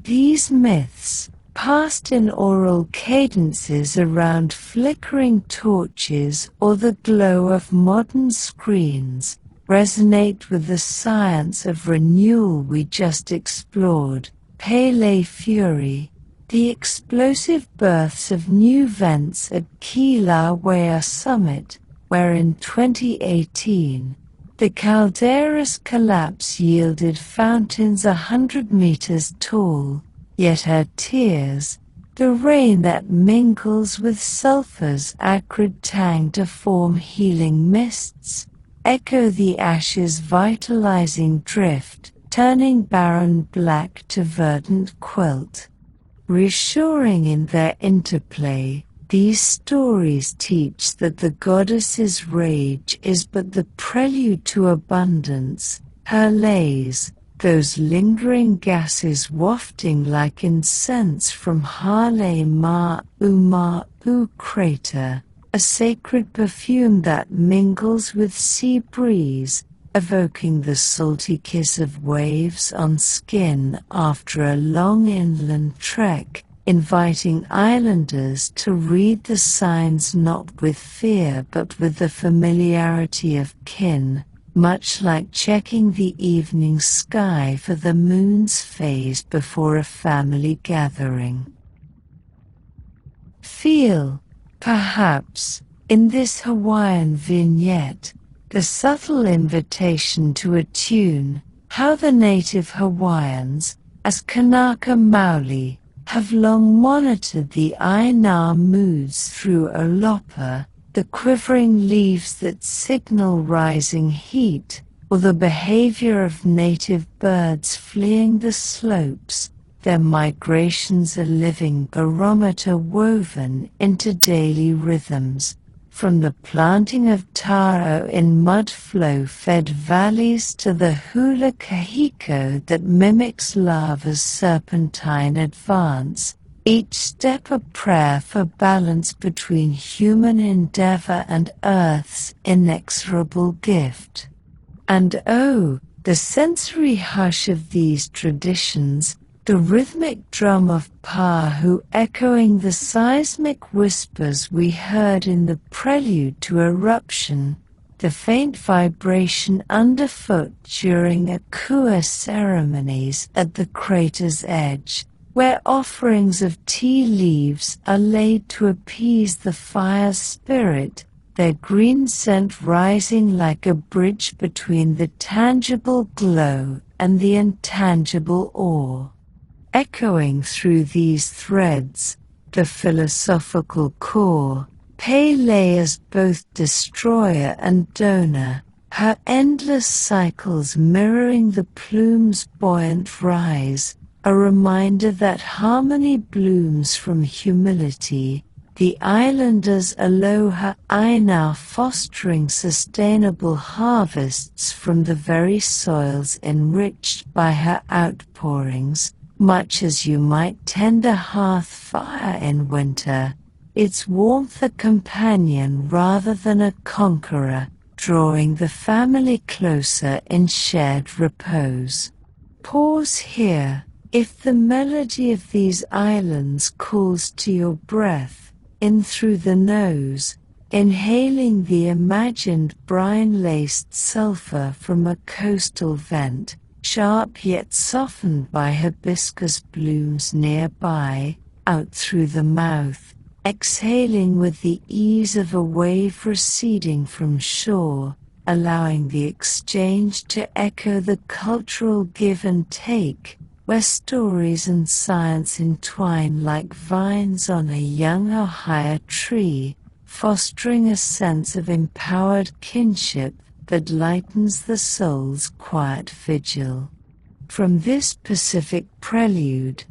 These myths, passed in oral cadences around flickering torches or the glow of modern screens, resonate with the science of renewal we just explored. Pele Fury, the explosive births of new vents at Kilauea Summit, where in 2018, the caldera's collapse yielded fountains 100 meters tall, yet her tears, the rain that mingles with sulphur's acrid tang to form healing mists, echo the ashes' vitalizing drift, turning barren black to verdant quilt. Reassuring in their interplay, these stories teach that the goddess's rage is but the prelude to abundance. Her lays, those lingering gases wafting like incense from Hale Ma'u crater, a sacred perfume that mingles with sea breeze, evoking the salty kiss of waves on skin after a long inland trek, inviting islanders to read the signs not with fear but with the familiarity of kin, much like checking the evening sky for the moon's phase before a family gathering. Feel, perhaps, in this Hawaiian vignette, the subtle invitation to attune how the native Hawaiians, as Kanaka Maoli, have long monitored the Aina moods through Olopa, the quivering leaves that signal rising heat, or the behavior of native birds fleeing the slopes, their migrations a living barometer woven into daily rhythms, from the planting of taro in mud-flow-fed valleys to the hula kahiko that mimics lava's serpentine advance, each step a prayer for balance between human endeavor and Earth's inexorable gift. And oh, the sensory hush of these traditions, the rhythmic drum of Pahu echoing the seismic whispers we heard in the prelude to eruption, the faint vibration underfoot during Akua ceremonies at the crater's edge, where offerings of tea leaves are laid to appease the fire's spirit, their green scent rising like a bridge between the tangible glow and the intangible awe. Echoing through these threads, the philosophical core, Pele as both destroyer and donor, Her endless cycles mirroring the plume's buoyant rise, a reminder that harmony blooms from humility. The islanders' aloha I now fostering sustainable harvests from the very soils enriched by her outpourings, much as you might tend a hearth fire in winter, its warmth a companion rather than a conqueror, drawing the family closer in shared repose. Pause here. If the melody of these islands calls to your breath, in through the nose, inhaling the imagined brine-laced sulfur from a coastal vent, sharp yet softened by hibiscus blooms nearby, out through the mouth, exhaling with the ease of a wave receding from shore, allowing the exchange to echo the cultural give and take, where stories and science entwine like vines on a young ohia tree, fostering a sense of empowered kinship that lightens the soul's quiet vigil. From this Pacific prelude,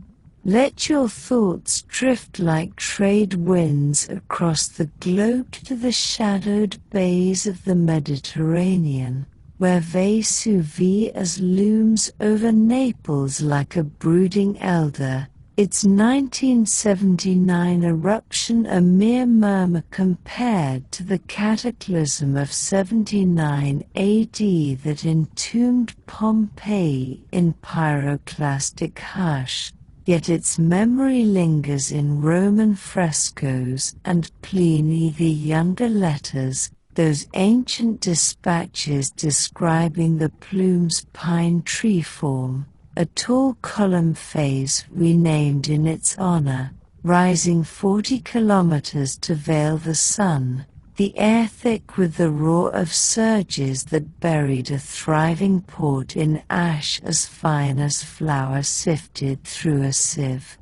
let your thoughts drift like trade winds across the globe to the shadowed bays of the Mediterranean, where Vesuvius looms over Naples like a brooding elder, its 1979 eruption a mere murmur compared to the cataclysm of 79 AD that entombed Pompeii in pyroclastic hush. Yet its memory lingers in Roman frescoes and Pliny the Younger letters, those ancient dispatches describing the plume's pine tree form, a tall column phase renamed in its honor, rising 40 kilometers to veil the sun, the air thick with the roar of surges that buried a thriving port in ash as fine as flour sifted through a sieve.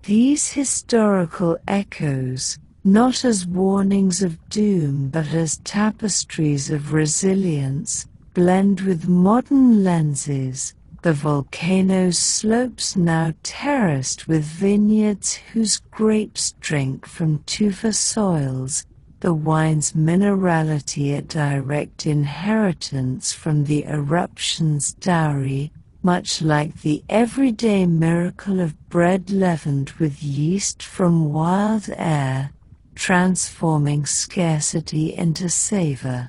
These historical echoes, not as warnings of doom but as tapestries of resilience, blend with modern lenses, the volcano's slopes now terraced with vineyards whose grapes drink from tufa soils, the wine's minerality a direct inheritance from the eruption's dowry, much like the everyday miracle of bread leavened with yeast from wild air, transforming scarcity into savor.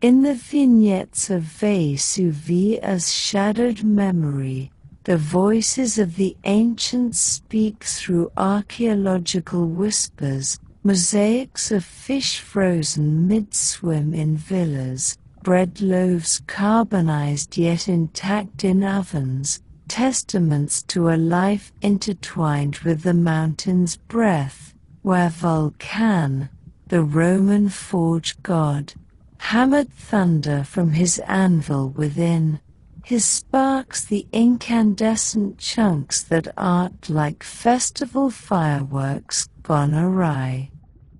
In the vignettes of Vesuvius' shadowed memory, the voices of the ancients speak through archaeological whispers, mosaics of fish frozen mid-swim in villas, bread loaves carbonized yet intact in ovens, testaments to a life intertwined with the mountain's breath, where Volcano, the Roman forge god, hammered thunder from his anvil within, his sparks the incandescent chunks that arc like festival fireworks gone awry.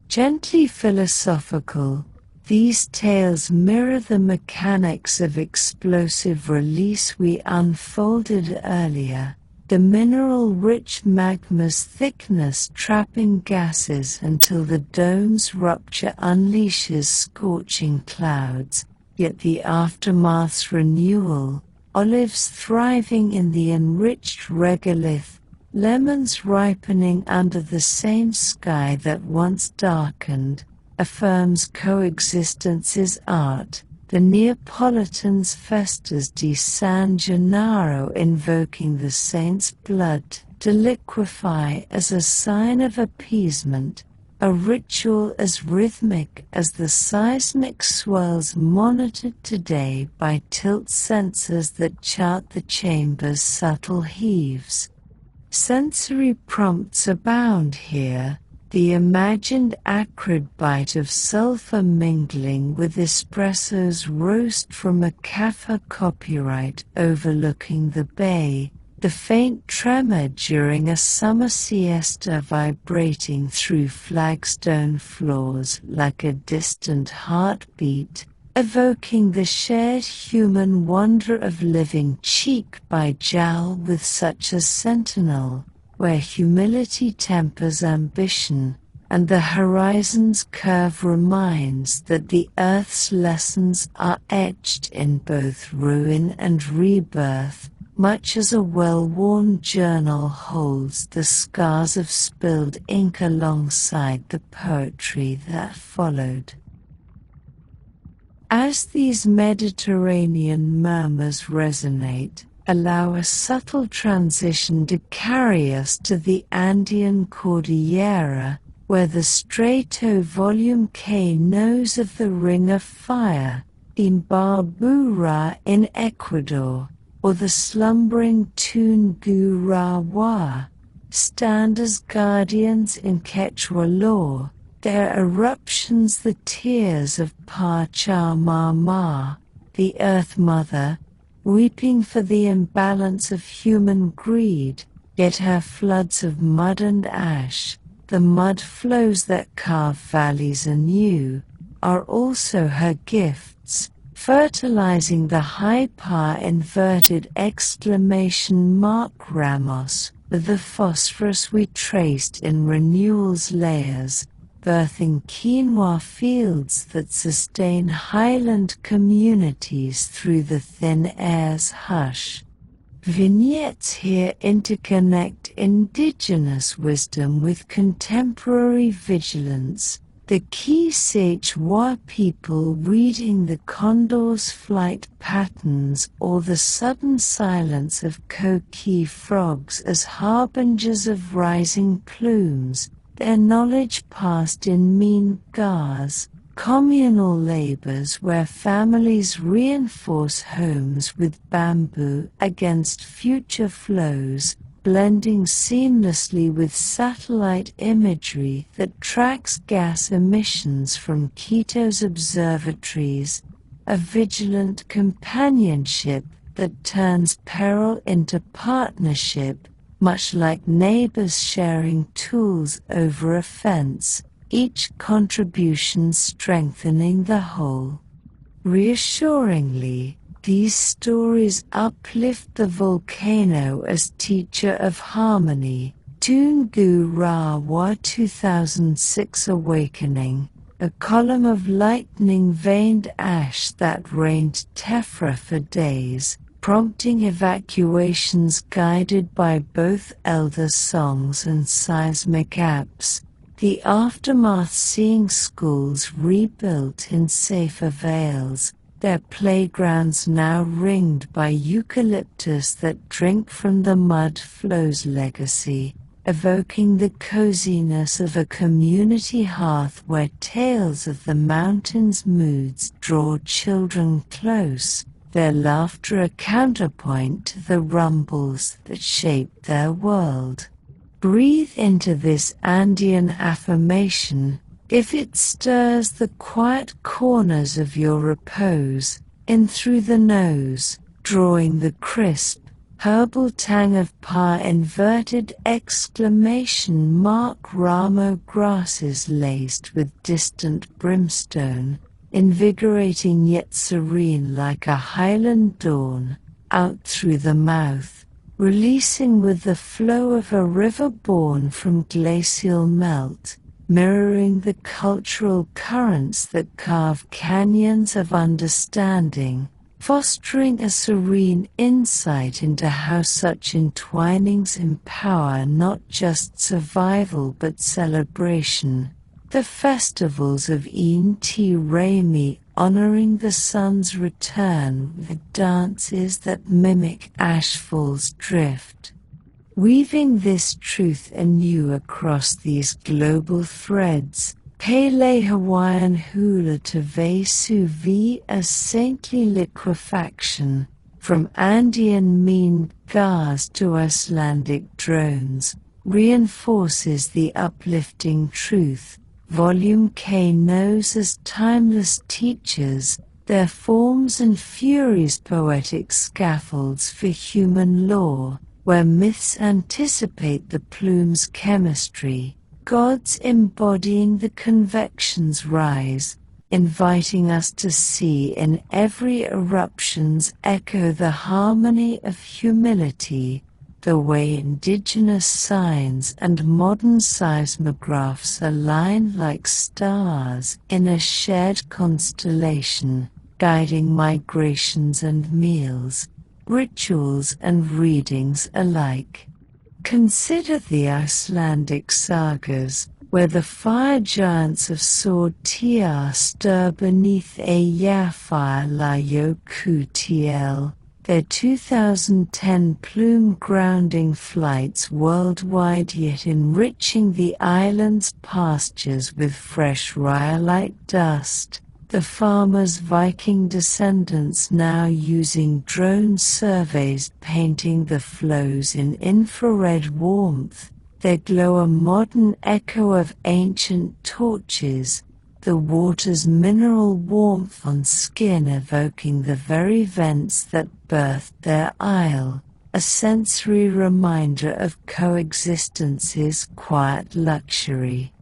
Gently philosophical, these tales mirror the mechanics of explosive release we unfolded earlier, the mineral-rich magma's thickness trapping gases until the dome's rupture unleashes scorching clouds, yet the aftermath's renewal, olives thriving in the enriched regolith, lemons ripening under the same sky that once darkened, affirms coexistence's art. The Neapolitan's Festas di San Gennaro invoking the saint's blood to liquefy as a sign of appeasement, a ritual as rhythmic as the seismic swirls monitored today by tilt sensors that chart the chamber's subtle heaves. Sensory prompts abound here, the imagined acrid bite of sulfur mingling with espresso's roast from a cafe copyright overlooking the bay, the faint tremor during a summer siesta vibrating through flagstone floors like a distant heartbeat, evoking the shared human wonder of living cheek by jowl with such a sentinel, where humility tempers ambition, and the horizon's curve reminds that the earth's lessons are etched in both ruin and rebirth, much as a well-worn journal holds the scars of spilled ink alongside the poetry that followed. As these Mediterranean murmurs resonate, allow a subtle transition to carry us to the Andean Cordillera, where the stratovolcanoes of the Ring of Fire, Imbabura in Ecuador, or the slumbering Tungurahua, stand as guardians in Quechua lore, their eruptions the tears of Pachamama, the Earth Mother, weeping for the imbalance of human greed, yet her floods of mud and ash, the mud flows that carve valleys anew, are also her gifts, fertilizing the high-power inverted exclamation mark Ramos with the phosphorus we traced in Renewal's layers, birthing quinoa fields that sustain highland communities through the thin air's hush. Vignettes here interconnect indigenous wisdom with contemporary vigilance, the Quechua people reading the condor's flight patterns or the sudden silence of coqui frogs as harbingers of rising plumes, their knowledge passed in mingas, communal labors where families reinforce homes with bamboo against future flows, blending seamlessly with satellite imagery that tracks gas emissions from Quito's observatories, a vigilant companionship that turns peril into partnership, much like neighbors sharing tools over a fence, each contribution strengthening the whole. Reassuringly, these stories uplift the volcano as teacher of harmony. Tungurahua 2006 Awakening, a column of lightning-veined ash that rained tephra for days, prompting evacuations guided by both elder songs and seismic apps, the aftermath seeing schools rebuilt in safer vales, their playgrounds now ringed by eucalyptus that drink from the mud flow's legacy, evoking the coziness of a community hearth where tales of the mountain's moods draw children close, their laughter a counterpoint to the rumbles that shape their world. Breathe into this Andean affirmation, if it stirs the quiet corners of your repose, in through the nose, drawing the crisp, herbal tang of inverted exclamation mark Ramo grasses laced with distant brimstone, invigorating yet serene like a highland dawn, out through the mouth, releasing with the flow of a river born from glacial melt, mirroring the cultural currents that carve canyons of understanding, fostering a serene insight into how such entwinings empower not just survival but celebration. The festivals of Inti Raymi honoring the sun's return with dances that mimic ashfall's drift. Weaving this truth anew across these global threads, Pele Hawaiian hula to Vesu V a saintly liquefaction, from Andean mean gars to Icelandic drones, reinforces the uplifting truth. Volume K knows as timeless teachers, their forms and furies poetic scaffolds for human lore, where myths anticipate the plume's chemistry, gods embodying the convection's rise, inviting us to see in every eruption's echo the harmony of humility, the way indigenous signs and modern seismographs align like stars in a shared constellation, guiding migrations and meals, rituals and readings alike. Consider the Icelandic sagas, where the fire giants of Sword Tr stir beneath a Jafire la Jökull, their 2010 plume grounding flights worldwide, yet enriching the island's pastures with fresh rhyolite dust. The farmers' Viking descendants now using drone surveys painting the flows in infrared warmth, their glow a modern echo of ancient torches, the water's mineral warmth on skin evoking the very vents that birthed their isle, a sensory reminder of coexistence's quiet luxury.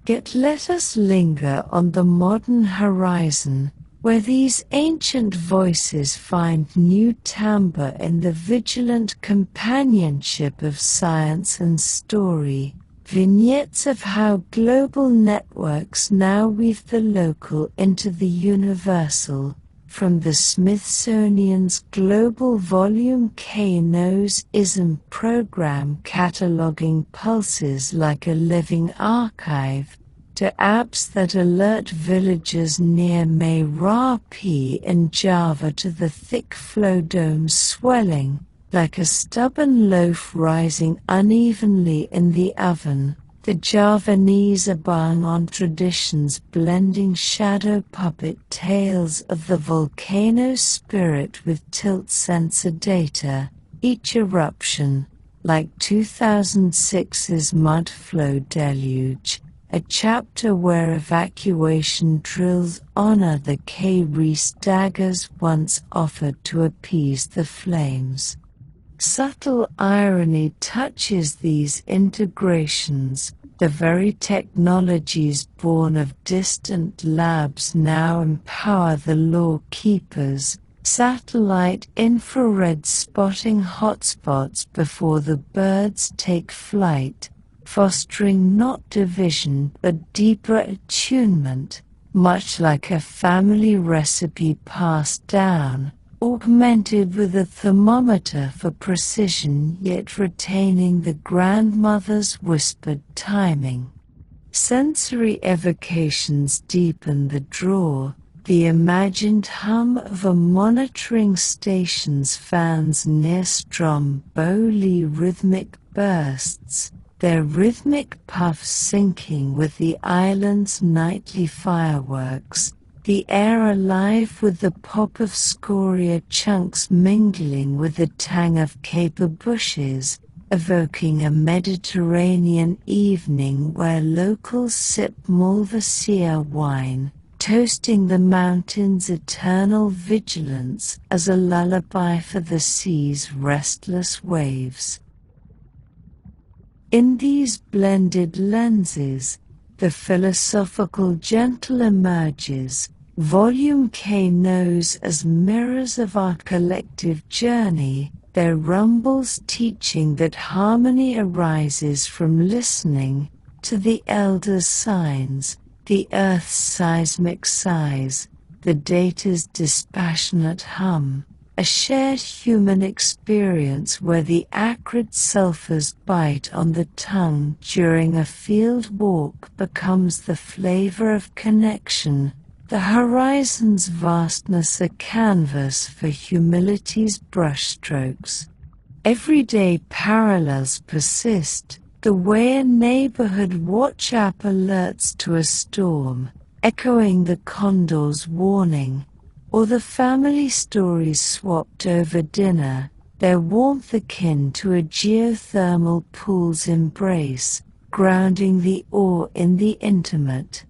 Yet let us linger on the modern horizon, where these ancient voices find new timbre in the vigilant companionship of science and story, vignettes of how global networks now weave the local into the universal, from the Smithsonian's Global Volcanoes ISM program cataloging pulses like a living archive, to apps that alert villagers near Merapi in Java, to the thick flow domes swelling, like a stubborn loaf rising unevenly in the oven. The Javanese are buying on traditions, blending shadow puppet tales of the volcano spirit with tilt sensor data, each eruption, like 2006's mud flow deluge, a chapter where evacuation drills honor the K-Reese daggers once offered to appease the flames. Subtle irony touches these integrations. The very technologies born of distant labs now empower the law keepers. Satellite infrared spotting hotspots before the birds take flight, fostering not division but deeper attunement, much like a family recipe passed down, augmented with a thermometer for precision yet retaining the grandmother's whispered timing. Sensory evocations deepen the draw. The imagined hum of a monitoring station's fans near Stromboli rhythmic bursts, their rhythmic puffs syncing with the island's nightly fireworks, the air alive with the pop of scoria chunks mingling with the tang of caper bushes, evoking a Mediterranean evening where locals sip Malvasia wine, toasting the mountain's eternal vigilance as a lullaby for the sea's restless waves. In these blended lenses, the philosophical gentle emerges. Volume K knows as mirrors of our collective journey, their rumbles teaching that harmony arises from listening to the elders' signs, the earth's seismic sighs, the data's dispassionate hum, a shared human experience where the acrid sulfurs bite on the tongue during a field walk becomes the flavor of connection. The horizon's vastness a canvas for humility's brushstrokes. Everyday parallels persist, the way a neighborhood watch app alerts to a storm, echoing the condor's warning, or the family stories swapped over dinner, their warmth akin to a geothermal pool's embrace, grounding the awe in the intimate.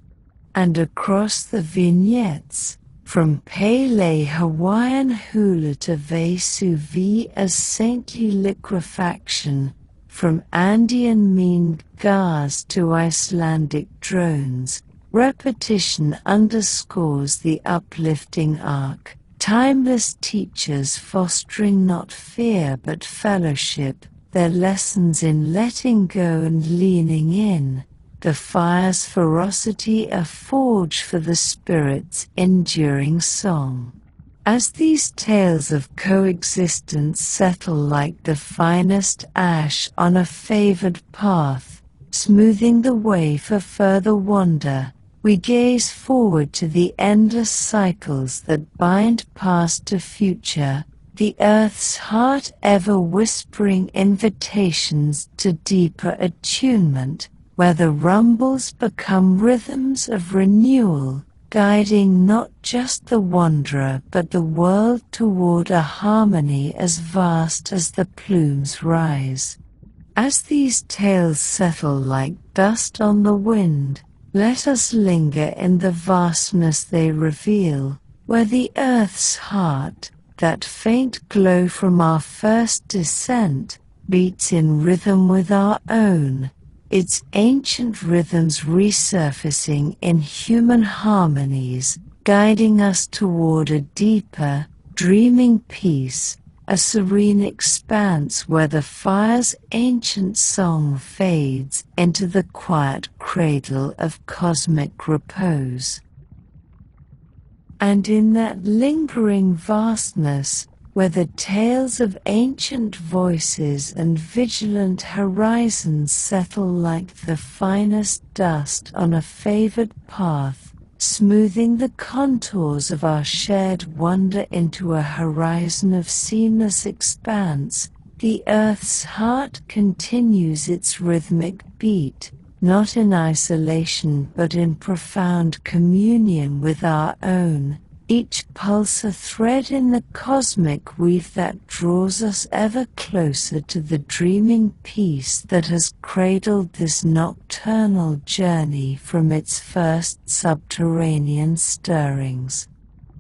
And across the vignettes, from Pele Hawaiian hula to Vesuvius saintly liquefaction, from Andean mean gas to Icelandic drones, Repetition underscores the uplifting arc, timeless teachers fostering not fear but fellowship, their lessons in letting go and leaning in. The fire's ferocity a forge for the spirit's enduring song. As these tales of coexistence settle like the finest ash on a favored path, smoothing the way for further wonder, we gaze forward to the endless cycles that bind past to future, the earth's heart ever whispering invitations to deeper attunement, where the rumbles become rhythms of renewal, guiding not just the wanderer but the world toward a harmony as vast as the plumes rise. As these tales settle like dust on the wind, let us linger in the vastness they reveal, where the earth's heart, that faint glow from our first descent, beats in rhythm with our own, its ancient rhythms resurfacing in human harmonies, guiding us toward a deeper, dreaming peace, a serene expanse where the fire's ancient song fades into the quiet cradle of cosmic repose. And in that lingering vastness, where the tales of ancient voices and vigilant horizons settle like the finest dust on a favored path, smoothing the contours of our shared wonder into a horizon of seamless expanse, the earth's heart continues its rhythmic beat, not in isolation but in profound communion with our own, each pulse a thread in the cosmic weave that draws us ever closer to the dreaming peace that has cradled this nocturnal journey from its first subterranean stirrings.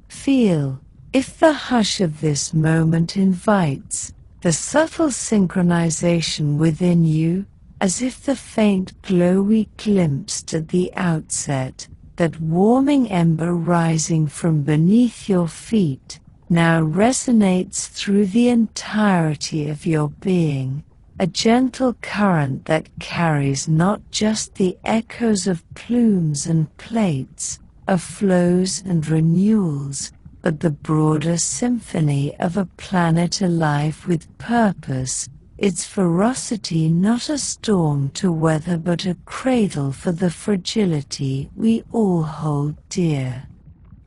Feel, if the hush of this moment invites, the subtle synchronization within you, as if the faint glow we glimpsed at the outset, that warming ember rising from beneath your feet, now resonates through the entirety of your being, a gentle current that carries not just the echoes of plumes and plates, of flows and renewals, but the broader symphony of a planet alive with purpose, its ferocity not a storm to weather but a cradle for the fragility we all hold dear.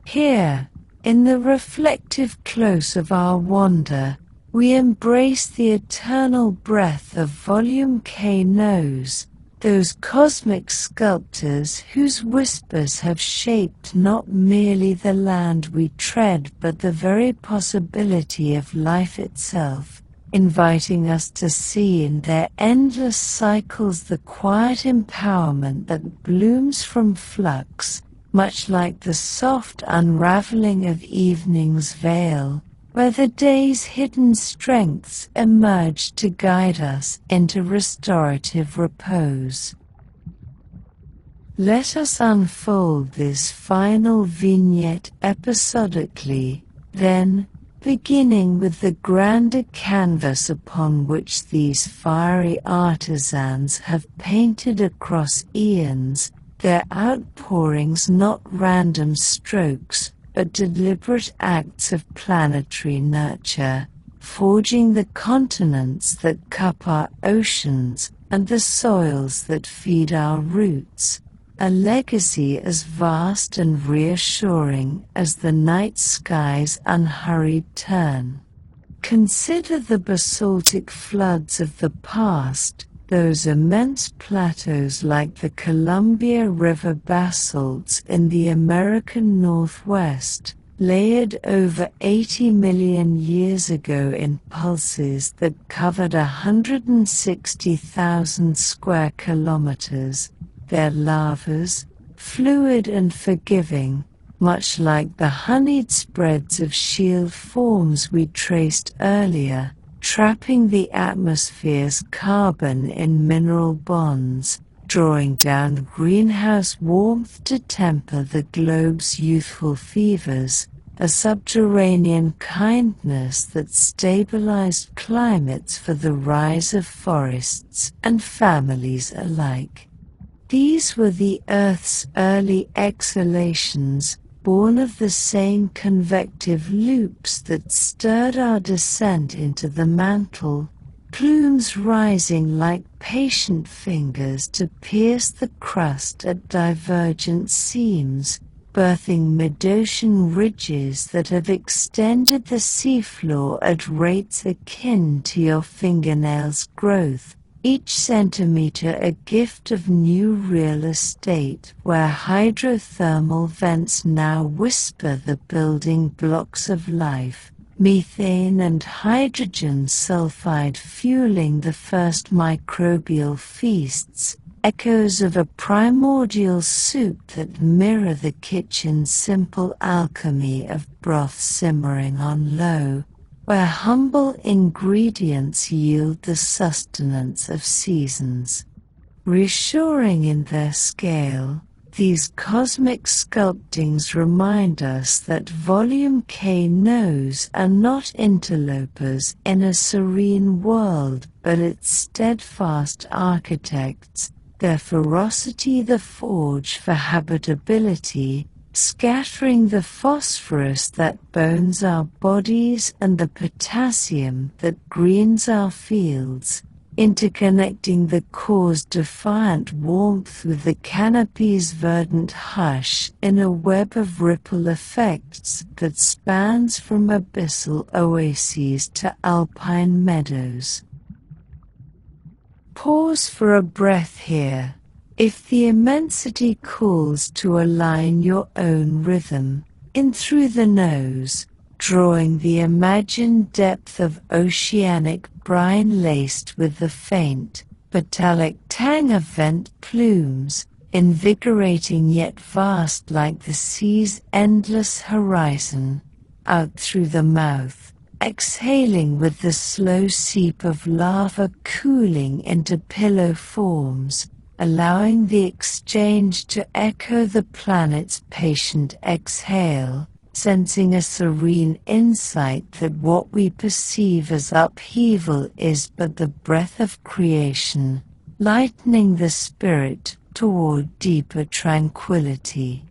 Here, in the reflective close of our wander, we embrace the eternal breath of volcanoes, those cosmic sculptors whose whispers have shaped not merely the land we tread but the very possibility of life itself, inviting us to see in their endless cycles the quiet empowerment that blooms from flux, much like the soft unraveling of evening's veil, where the day's hidden strengths emerge to guide us into restorative repose. Let us unfold this final vignette episodically, then, beginning with the grander canvas upon which these fiery artisans have painted across eons, their outpourings not random strokes, but deliberate acts of planetary nurture, forging the continents that cup our oceans and the soils that feed our roots, a legacy as vast and reassuring as the night sky's unhurried turn. Consider the basaltic floods of the past, those immense plateaus like the Columbia River basalts in the American Northwest, layered over 80 million years ago in pulses that covered 160,000 square kilometers. Their lavas, fluid and forgiving, much like the honeyed spreads of shield forms we traced earlier, trapping the atmosphere's carbon in mineral bonds, drawing down greenhouse warmth to temper the globe's youthful fevers, a subterranean kindness that stabilized climates for the rise of forests and families alike. These were the Earth's early exhalations, born of the same convective loops that stirred our descent into the mantle, plumes rising like patient fingers to pierce the crust at divergent seams, birthing mid-ocean ridges that have extended the seafloor at rates akin to your fingernails' growth, each centimeter a gift of new real estate where hydrothermal vents now whisper the building blocks of life, methane and hydrogen sulfide fueling the first microbial feasts, echoes of a primordial soup that mirror the kitchen's simple alchemy of broth simmering on low, where humble ingredients yield the sustenance of seasons. Reassuring in their scale, these cosmic sculptings remind us that Volume K are not interlopers in a serene world, but its steadfast architects, their ferocity the forge for habitability, scattering the phosphorus that bones our bodies and the potassium that greens our fields, interconnecting the core's defiant warmth with the canopy's verdant hush in a web of ripple effects that spans from abyssal oases to alpine meadows. Pause for a breath here. If the immensity calls to align your own rhythm, in through the nose, drawing the imagined depth of oceanic brine laced with the faint, metallic tang of vent plumes, invigorating yet vast like the sea's endless horizon, out through the mouth, exhaling with the slow seep of lava cooling into pillow forms, allowing the exchange to echo the planet's patient exhale, sensing a serene insight that what we perceive as upheaval is but the breath of creation, lightening the spirit toward deeper tranquility.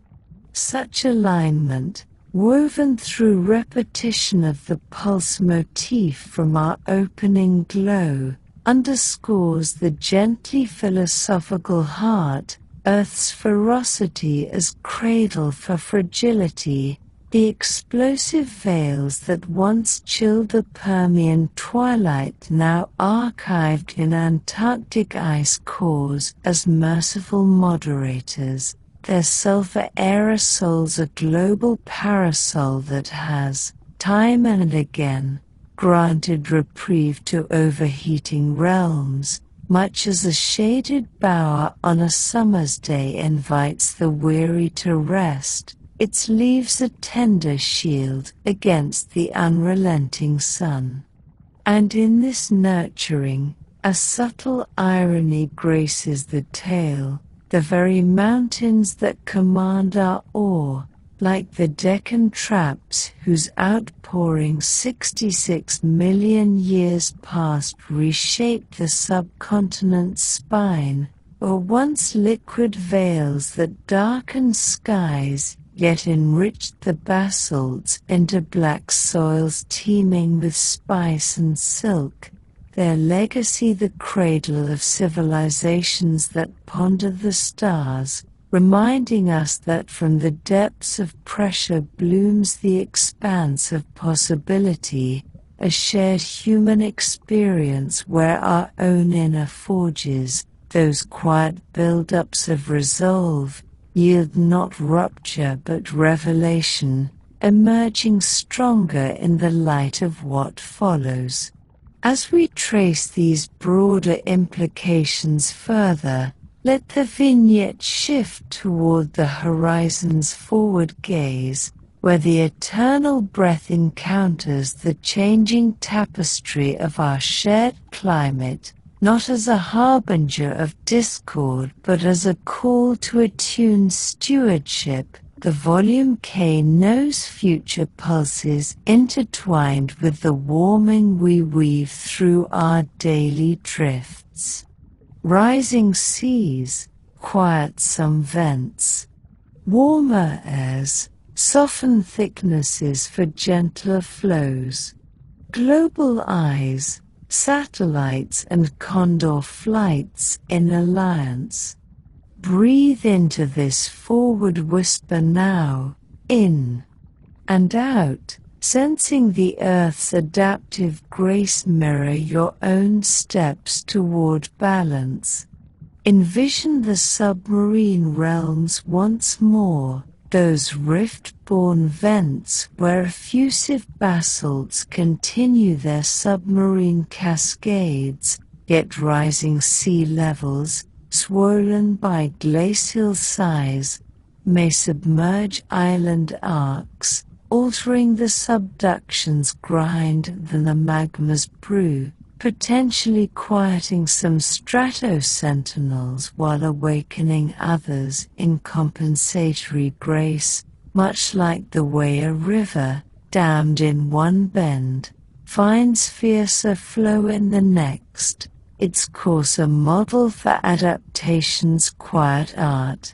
Such alignment, woven through repetition of the pulse motif from our opening glow, underscores the gently philosophical heart, Earth's ferocity as cradle for fragility, the explosive veils that once chilled the Permian twilight now archived in Antarctic ice cores as merciful moderators, their sulfur aerosols a global parasol that has, time and again, granted reprieve to overheating realms, much as a shaded bower on a summer's day invites the weary to rest. Its leaves a tender shield against the unrelenting sun. And in this nurturing, a subtle irony graces the tale, the very mountains that command our awe, like the Deccan traps whose outpouring 66 million years past reshaped the subcontinent's spine, were once liquid veils that darkened skies, yet enriched the basalts into black soils teeming with spice and silk, their legacy the cradle of civilizations that ponder the stars, reminding us that from the depths of pressure blooms the expanse of possibility, a shared human experience where our own inner forges, those quiet build-ups of resolve, yield not rupture but revelation, emerging stronger in the light of what follows. As we trace these broader implications further, let the vignette shift toward the horizon's forward gaze, where the eternal breath encounters the changing tapestry of our shared climate, not as a harbinger of discord but as a call to attuned stewardship. The volume K knows future pulses intertwined with the warming we weave through our daily drifts. Rising seas, quietsome vents, warmer airs, soften thicknesses for gentler flows. Global eyes, satellites and condor flights in alliance. Breathe into this forward whisper now, in and out, sensing the Earth's adaptive grace mirror your own steps toward balance. Envision the submarine realms once more, those rift-born vents where effusive basalts continue their submarine cascades, yet rising sea levels, swollen by glacial sighs, may submerge island arcs, altering the subduction's grind than the magma's brew, potentially quieting some sentinels while awakening others in compensatory grace, much like the way a river, dammed in one bend, finds fiercer flow in the next, its course a model for adaptation's quiet art.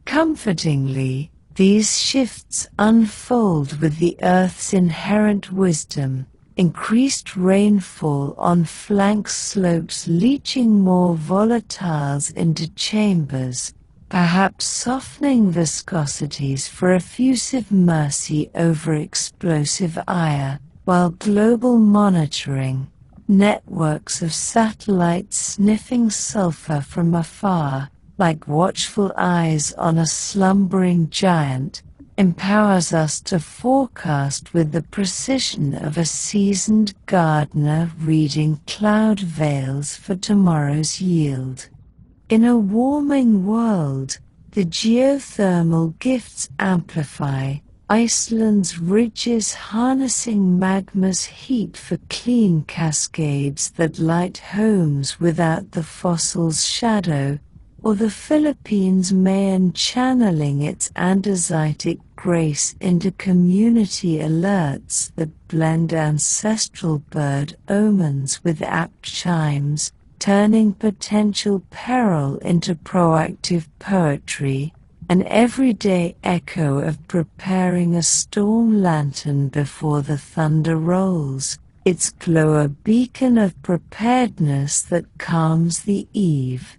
Comfortingly, these shifts unfold with the Earth's inherent wisdom, increased rainfall on flank slopes leaching more volatiles into chambers, perhaps softening viscosities for effusive mercy over explosive ire, while global monitoring, networks of satellites sniffing sulfur from afar, like watchful eyes on a slumbering giant, empowers us to forecast with the precision of a seasoned gardener reading cloud veils for tomorrow's yield. In a warming world, the geothermal gifts amplify, Iceland's ridges harnessing magma's heat for clean cascades that light homes without the fossil's shadow, or the Philippines' Mayan channeling its andesitic grace into community alerts that blend ancestral bird omens with apt chimes, turning potential peril into proactive poetry, an everyday echo of preparing a storm lantern before the thunder rolls, its glow a beacon of preparedness that calms the eve.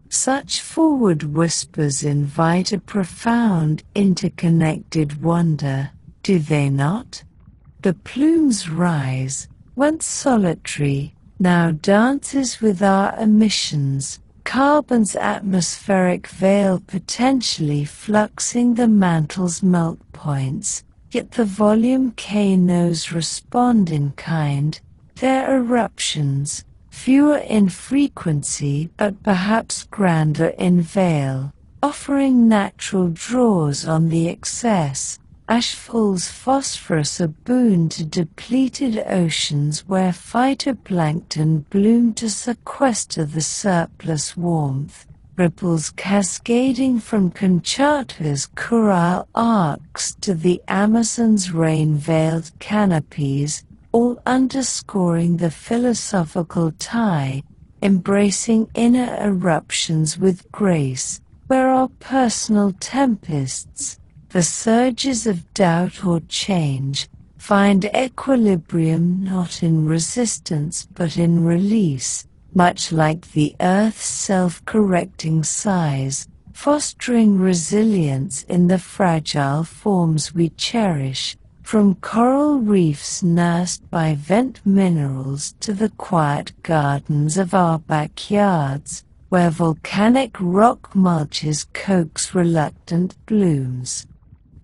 Such forward whispers invite a profound, interconnected wonder, do they not? The plumes rise, once solitary, now dances with our emissions, carbon's atmospheric veil potentially fluxing the mantle's melt points, yet the volume K knows respond in kind, their eruptions, fewer in frequency but perhaps grander in veil, offering natural draws on the excess. Ash falls phosphorus a boon to depleted oceans where phytoplankton bloom to sequester the surplus warmth, ripples cascading from Kamchatka's Kurile arcs to the Amazon's rain-veiled canopies, all underscoring the philosophical tie, embracing inner eruptions with grace, where our personal tempests, the surges of doubt or change, find equilibrium not in resistance but in release, much like the Earth's self-correcting sighs, fostering resilience in the fragile forms we cherish, from coral reefs nursed by vent minerals to the quiet gardens of our backyards, where volcanic rock mulches coax reluctant blooms.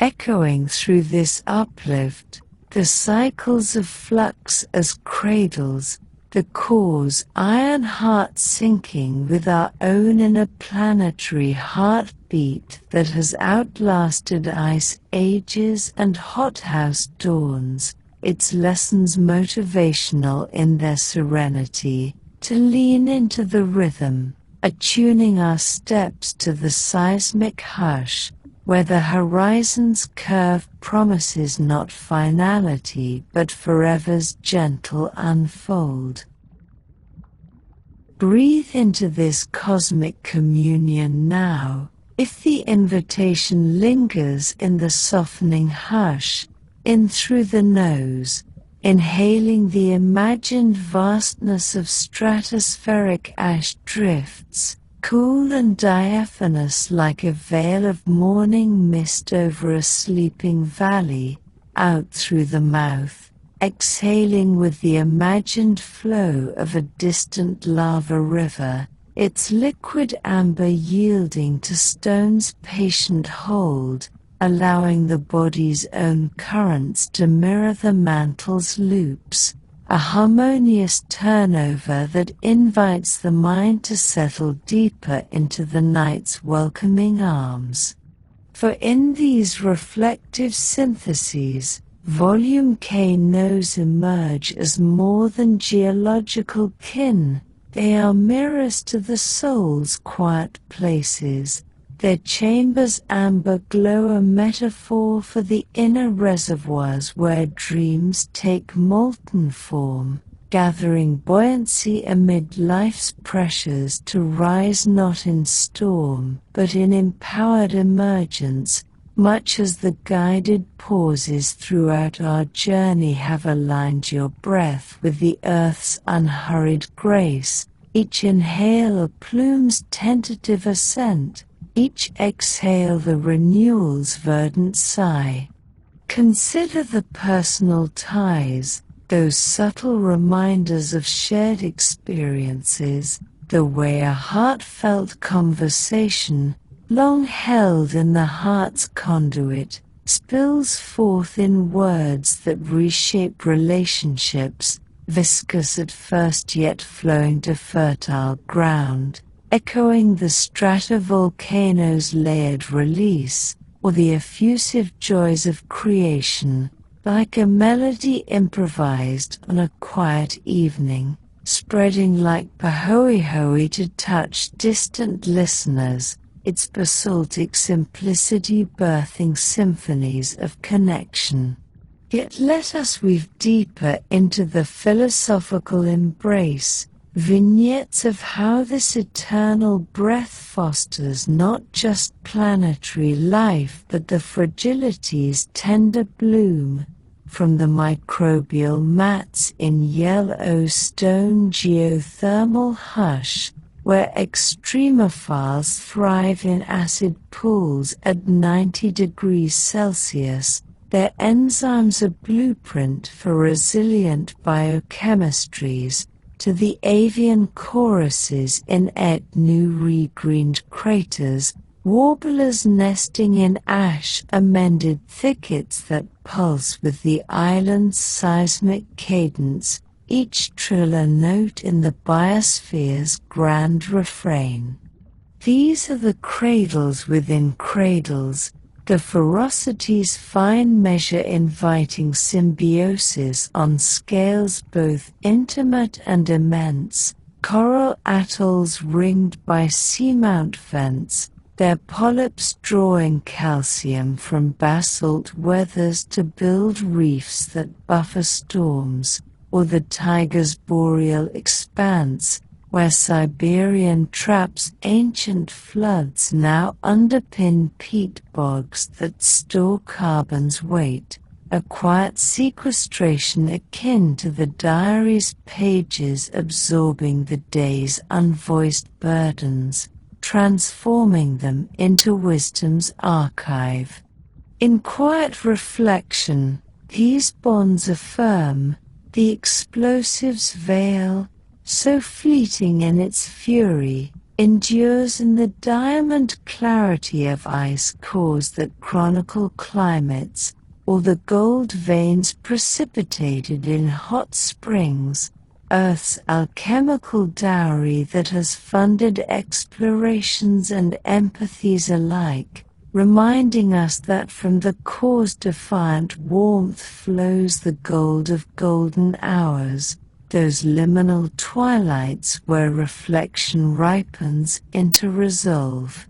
Echoing through this uplift, the cycles of flux as cradles, the core's iron heart sinking with our own interplanetary heartbeat that has outlasted ice ages and hothouse dawns, its lessons motivational in their serenity, to lean into the rhythm, attuning our steps to the seismic hush, where the horizon's curve promises not finality but forever's gentle unfold. Breathe into this cosmic communion now, if the invitation lingers in the softening hush, in through the nose, inhaling the imagined vastness of stratospheric ash drifts, cool and diaphanous like a veil of morning mist over a sleeping valley, out through the mouth, exhaling with the imagined flow of a distant lava river, its liquid amber yielding to stone's patient hold, allowing the body's own currents to mirror the mantle's loops, a harmonious turnover that invites the mind to settle deeper into the night's welcoming arms. For in these reflective syntheses, Volume K knows emerge as more than geological kin. They are mirrors to the soul's quiet places, their chambers amber glow a metaphor for the inner reservoirs where dreams take molten form, gathering buoyancy amid life's pressures to rise not in storm but in empowered emergence, much as the guided pauses throughout our journey have aligned your breath with the earth's unhurried grace. Each inhale a plume's tentative ascent, each exhale the renewal's verdant sigh. Consider the personal ties, those subtle reminders of shared experiences, the way a heartfelt conversation, long held in the heart's conduit, spills forth in words that reshape relationships, viscous at first yet flowing to fertile ground, echoing the stratovolcano's layered release, or the effusive joys of creation, like a melody improvised on a quiet evening, spreading like pahoehoe to touch distant listeners, its basaltic simplicity birthing symphonies of connection. Yet let us weave deeper into the philosophical embrace, vignettes of how this eternal breath fosters not just planetary life but the fragility's tender bloom, from the microbial mats in Yellowstone geothermal hush, where extremophiles thrive in acid pools at 90 degrees Celsius, their enzymes a blueprint for resilient biochemistries, to the avian choruses in new regreened craters, warblers nesting in ash-amended thickets that pulse with the island's seismic cadence, each triller note in the biosphere's grand refrain. These are the cradles within cradles, the ferocity's fine measure inviting symbiosis on scales both intimate and immense, coral atolls ringed by seamount vents, their polyps drawing calcium from basalt weathers to build reefs that buffer storms, or the tiger's boreal expanse, where Siberian traps ancient floods now underpin peat bogs that store carbon's weight, a quiet sequestration akin to the diary's pages absorbing the day's unvoiced burdens, transforming them into wisdom's archive. In quiet reflection, these bonds affirm, the explosive's veil, so fleeting in its fury, endures in the diamond clarity of ice cores that chronicle climates, or the gold veins precipitated in hot springs, Earth's alchemical dowry that has funded explorations and empathies alike, reminding us that from the core's defiant warmth flows the gold of golden hours, those liminal twilights where reflection ripens into resolve.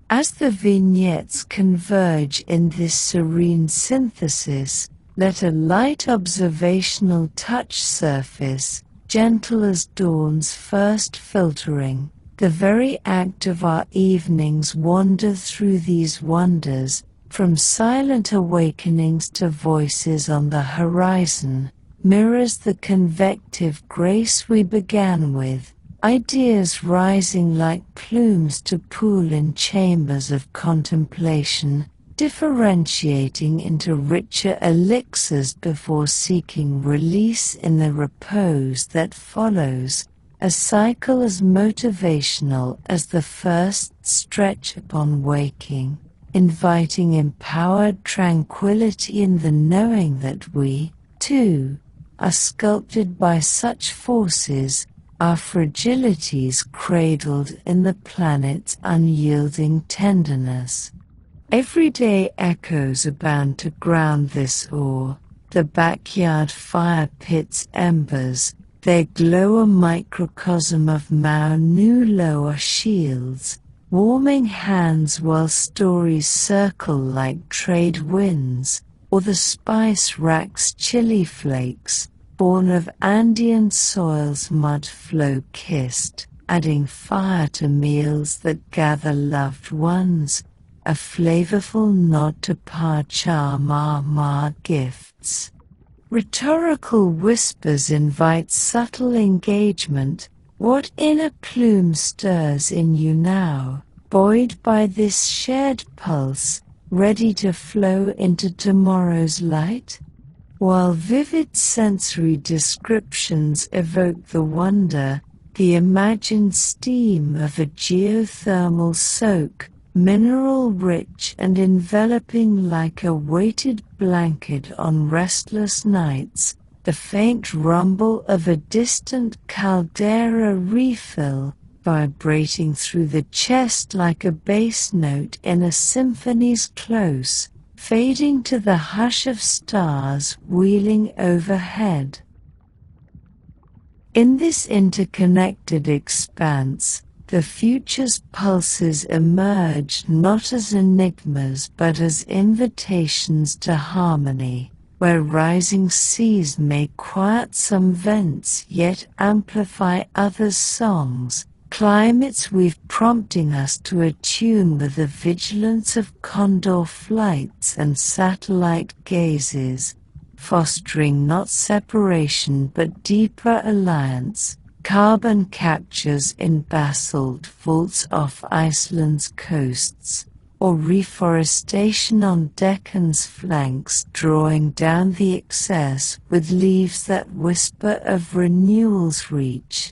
As the vignettes converge in this serene synthesis, let a light observational touch surface, gentle as dawn's first filtering. The very act of our evenings wander through these wonders, from silent awakenings to voices on the horizon, mirrors the convective grace we began with, ideas rising like plumes to pool in chambers of contemplation, differentiating into richer elixirs before seeking release in the repose that follows, a cycle as motivational as the first stretch upon waking, inviting empowered tranquility in the knowing that we, too, are sculpted by such forces, our fragilities cradled in the planet's unyielding tenderness. Everyday echoes abound to ground this awe, the backyard fire pit's embers, their glow a microcosm of Maunu lower shields, warming hands while stories circle like trade winds, or the spice rack's chili flakes, born of Andean soil's mud flow kissed, adding fire to meals that gather loved ones, a flavorful nod to Pachamama gifts. Rhetorical whispers invite subtle engagement. What inner plume stirs in you now, buoyed by this shared pulse, ready to flow into tomorrow's light? While vivid sensory descriptions evoke the wonder, the imagined steam of a geothermal soak, mineral-rich and enveloping like a weighted blanket on restless nights, the faint rumble of a distant caldera refill, vibrating through the chest like a bass note in a symphony's close, fading to the hush of stars wheeling overhead. In this interconnected expanse, the future's pulses emerge not as enigmas but as invitations to harmony, where rising seas may quiet some vents yet amplify others' songs, climates weave prompting us to attune with the vigilance of condor flights and satellite gazes, fostering not separation but deeper alliance. Carbon captures in basalt vaults off Iceland's coasts, or reforestation on Deccan's flanks drawing down the excess with leaves that whisper of renewal's reach.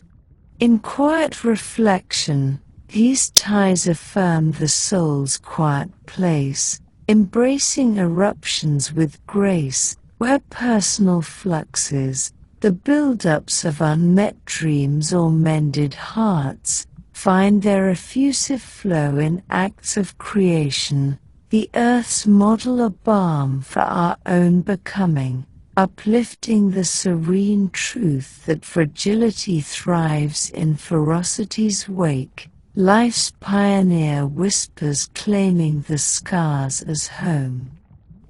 In quiet reflection, these ties affirm the soul's quiet place, embracing eruptions with grace, where personal fluxes, the build-ups of unmet dreams or mended hearts, find their effusive flow in acts of creation, the earth's model a balm for our own becoming, uplifting the serene truth that fragility thrives in ferocity's wake, life's pioneer whispers claiming the scars as home.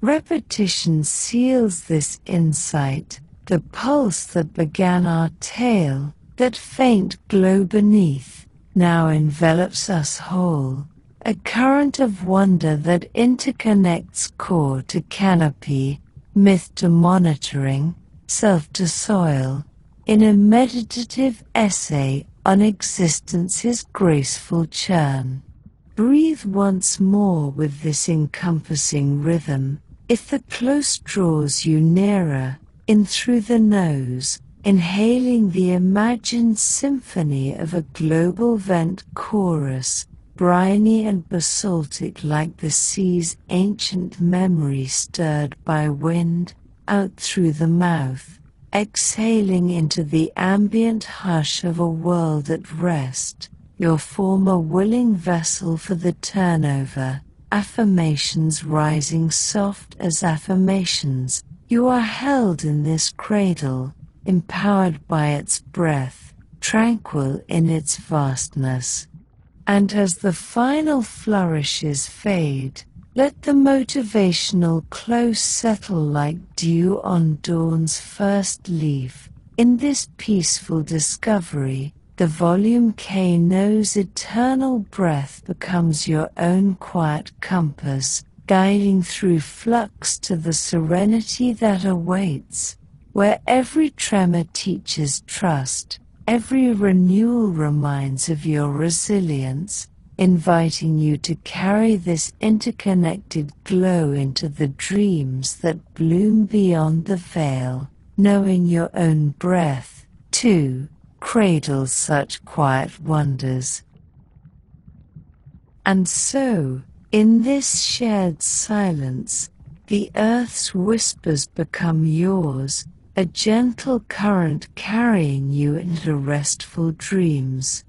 Repetition seals this insight, the pulse that began our tale, that faint glow beneath, now envelops us whole, a current of wonder that interconnects core to canopy, myth to monitoring, self to soil, in a meditative essay on existence's graceful churn. Breathe once more with this encompassing rhythm, if the close draws you nearer, in through the nose, inhaling the imagined symphony of a global vent chorus, briny and basaltic like the sea's ancient memory stirred by wind, out through the mouth, exhaling into the ambient hush of a world at rest, your form a willing vessel for the turnover, affirmations rising soft as affirmations. You are held in this cradle, empowered by its breath, tranquil in its vastness. And as the final flourishes fade, let the motivational close settle like dew on dawn's first leaf. In this peaceful discovery, the volume K knows eternal breath becomes your own quiet compass, guiding through flux to the serenity that awaits, where every tremor teaches trust, every renewal reminds of your resilience, inviting you to carry this interconnected glow into the dreams that bloom beyond the veil, knowing your own breath, too, cradles such quiet wonders. And so, in this shared silence, the earth's whispers become yours, a gentle current carrying you into restful dreams.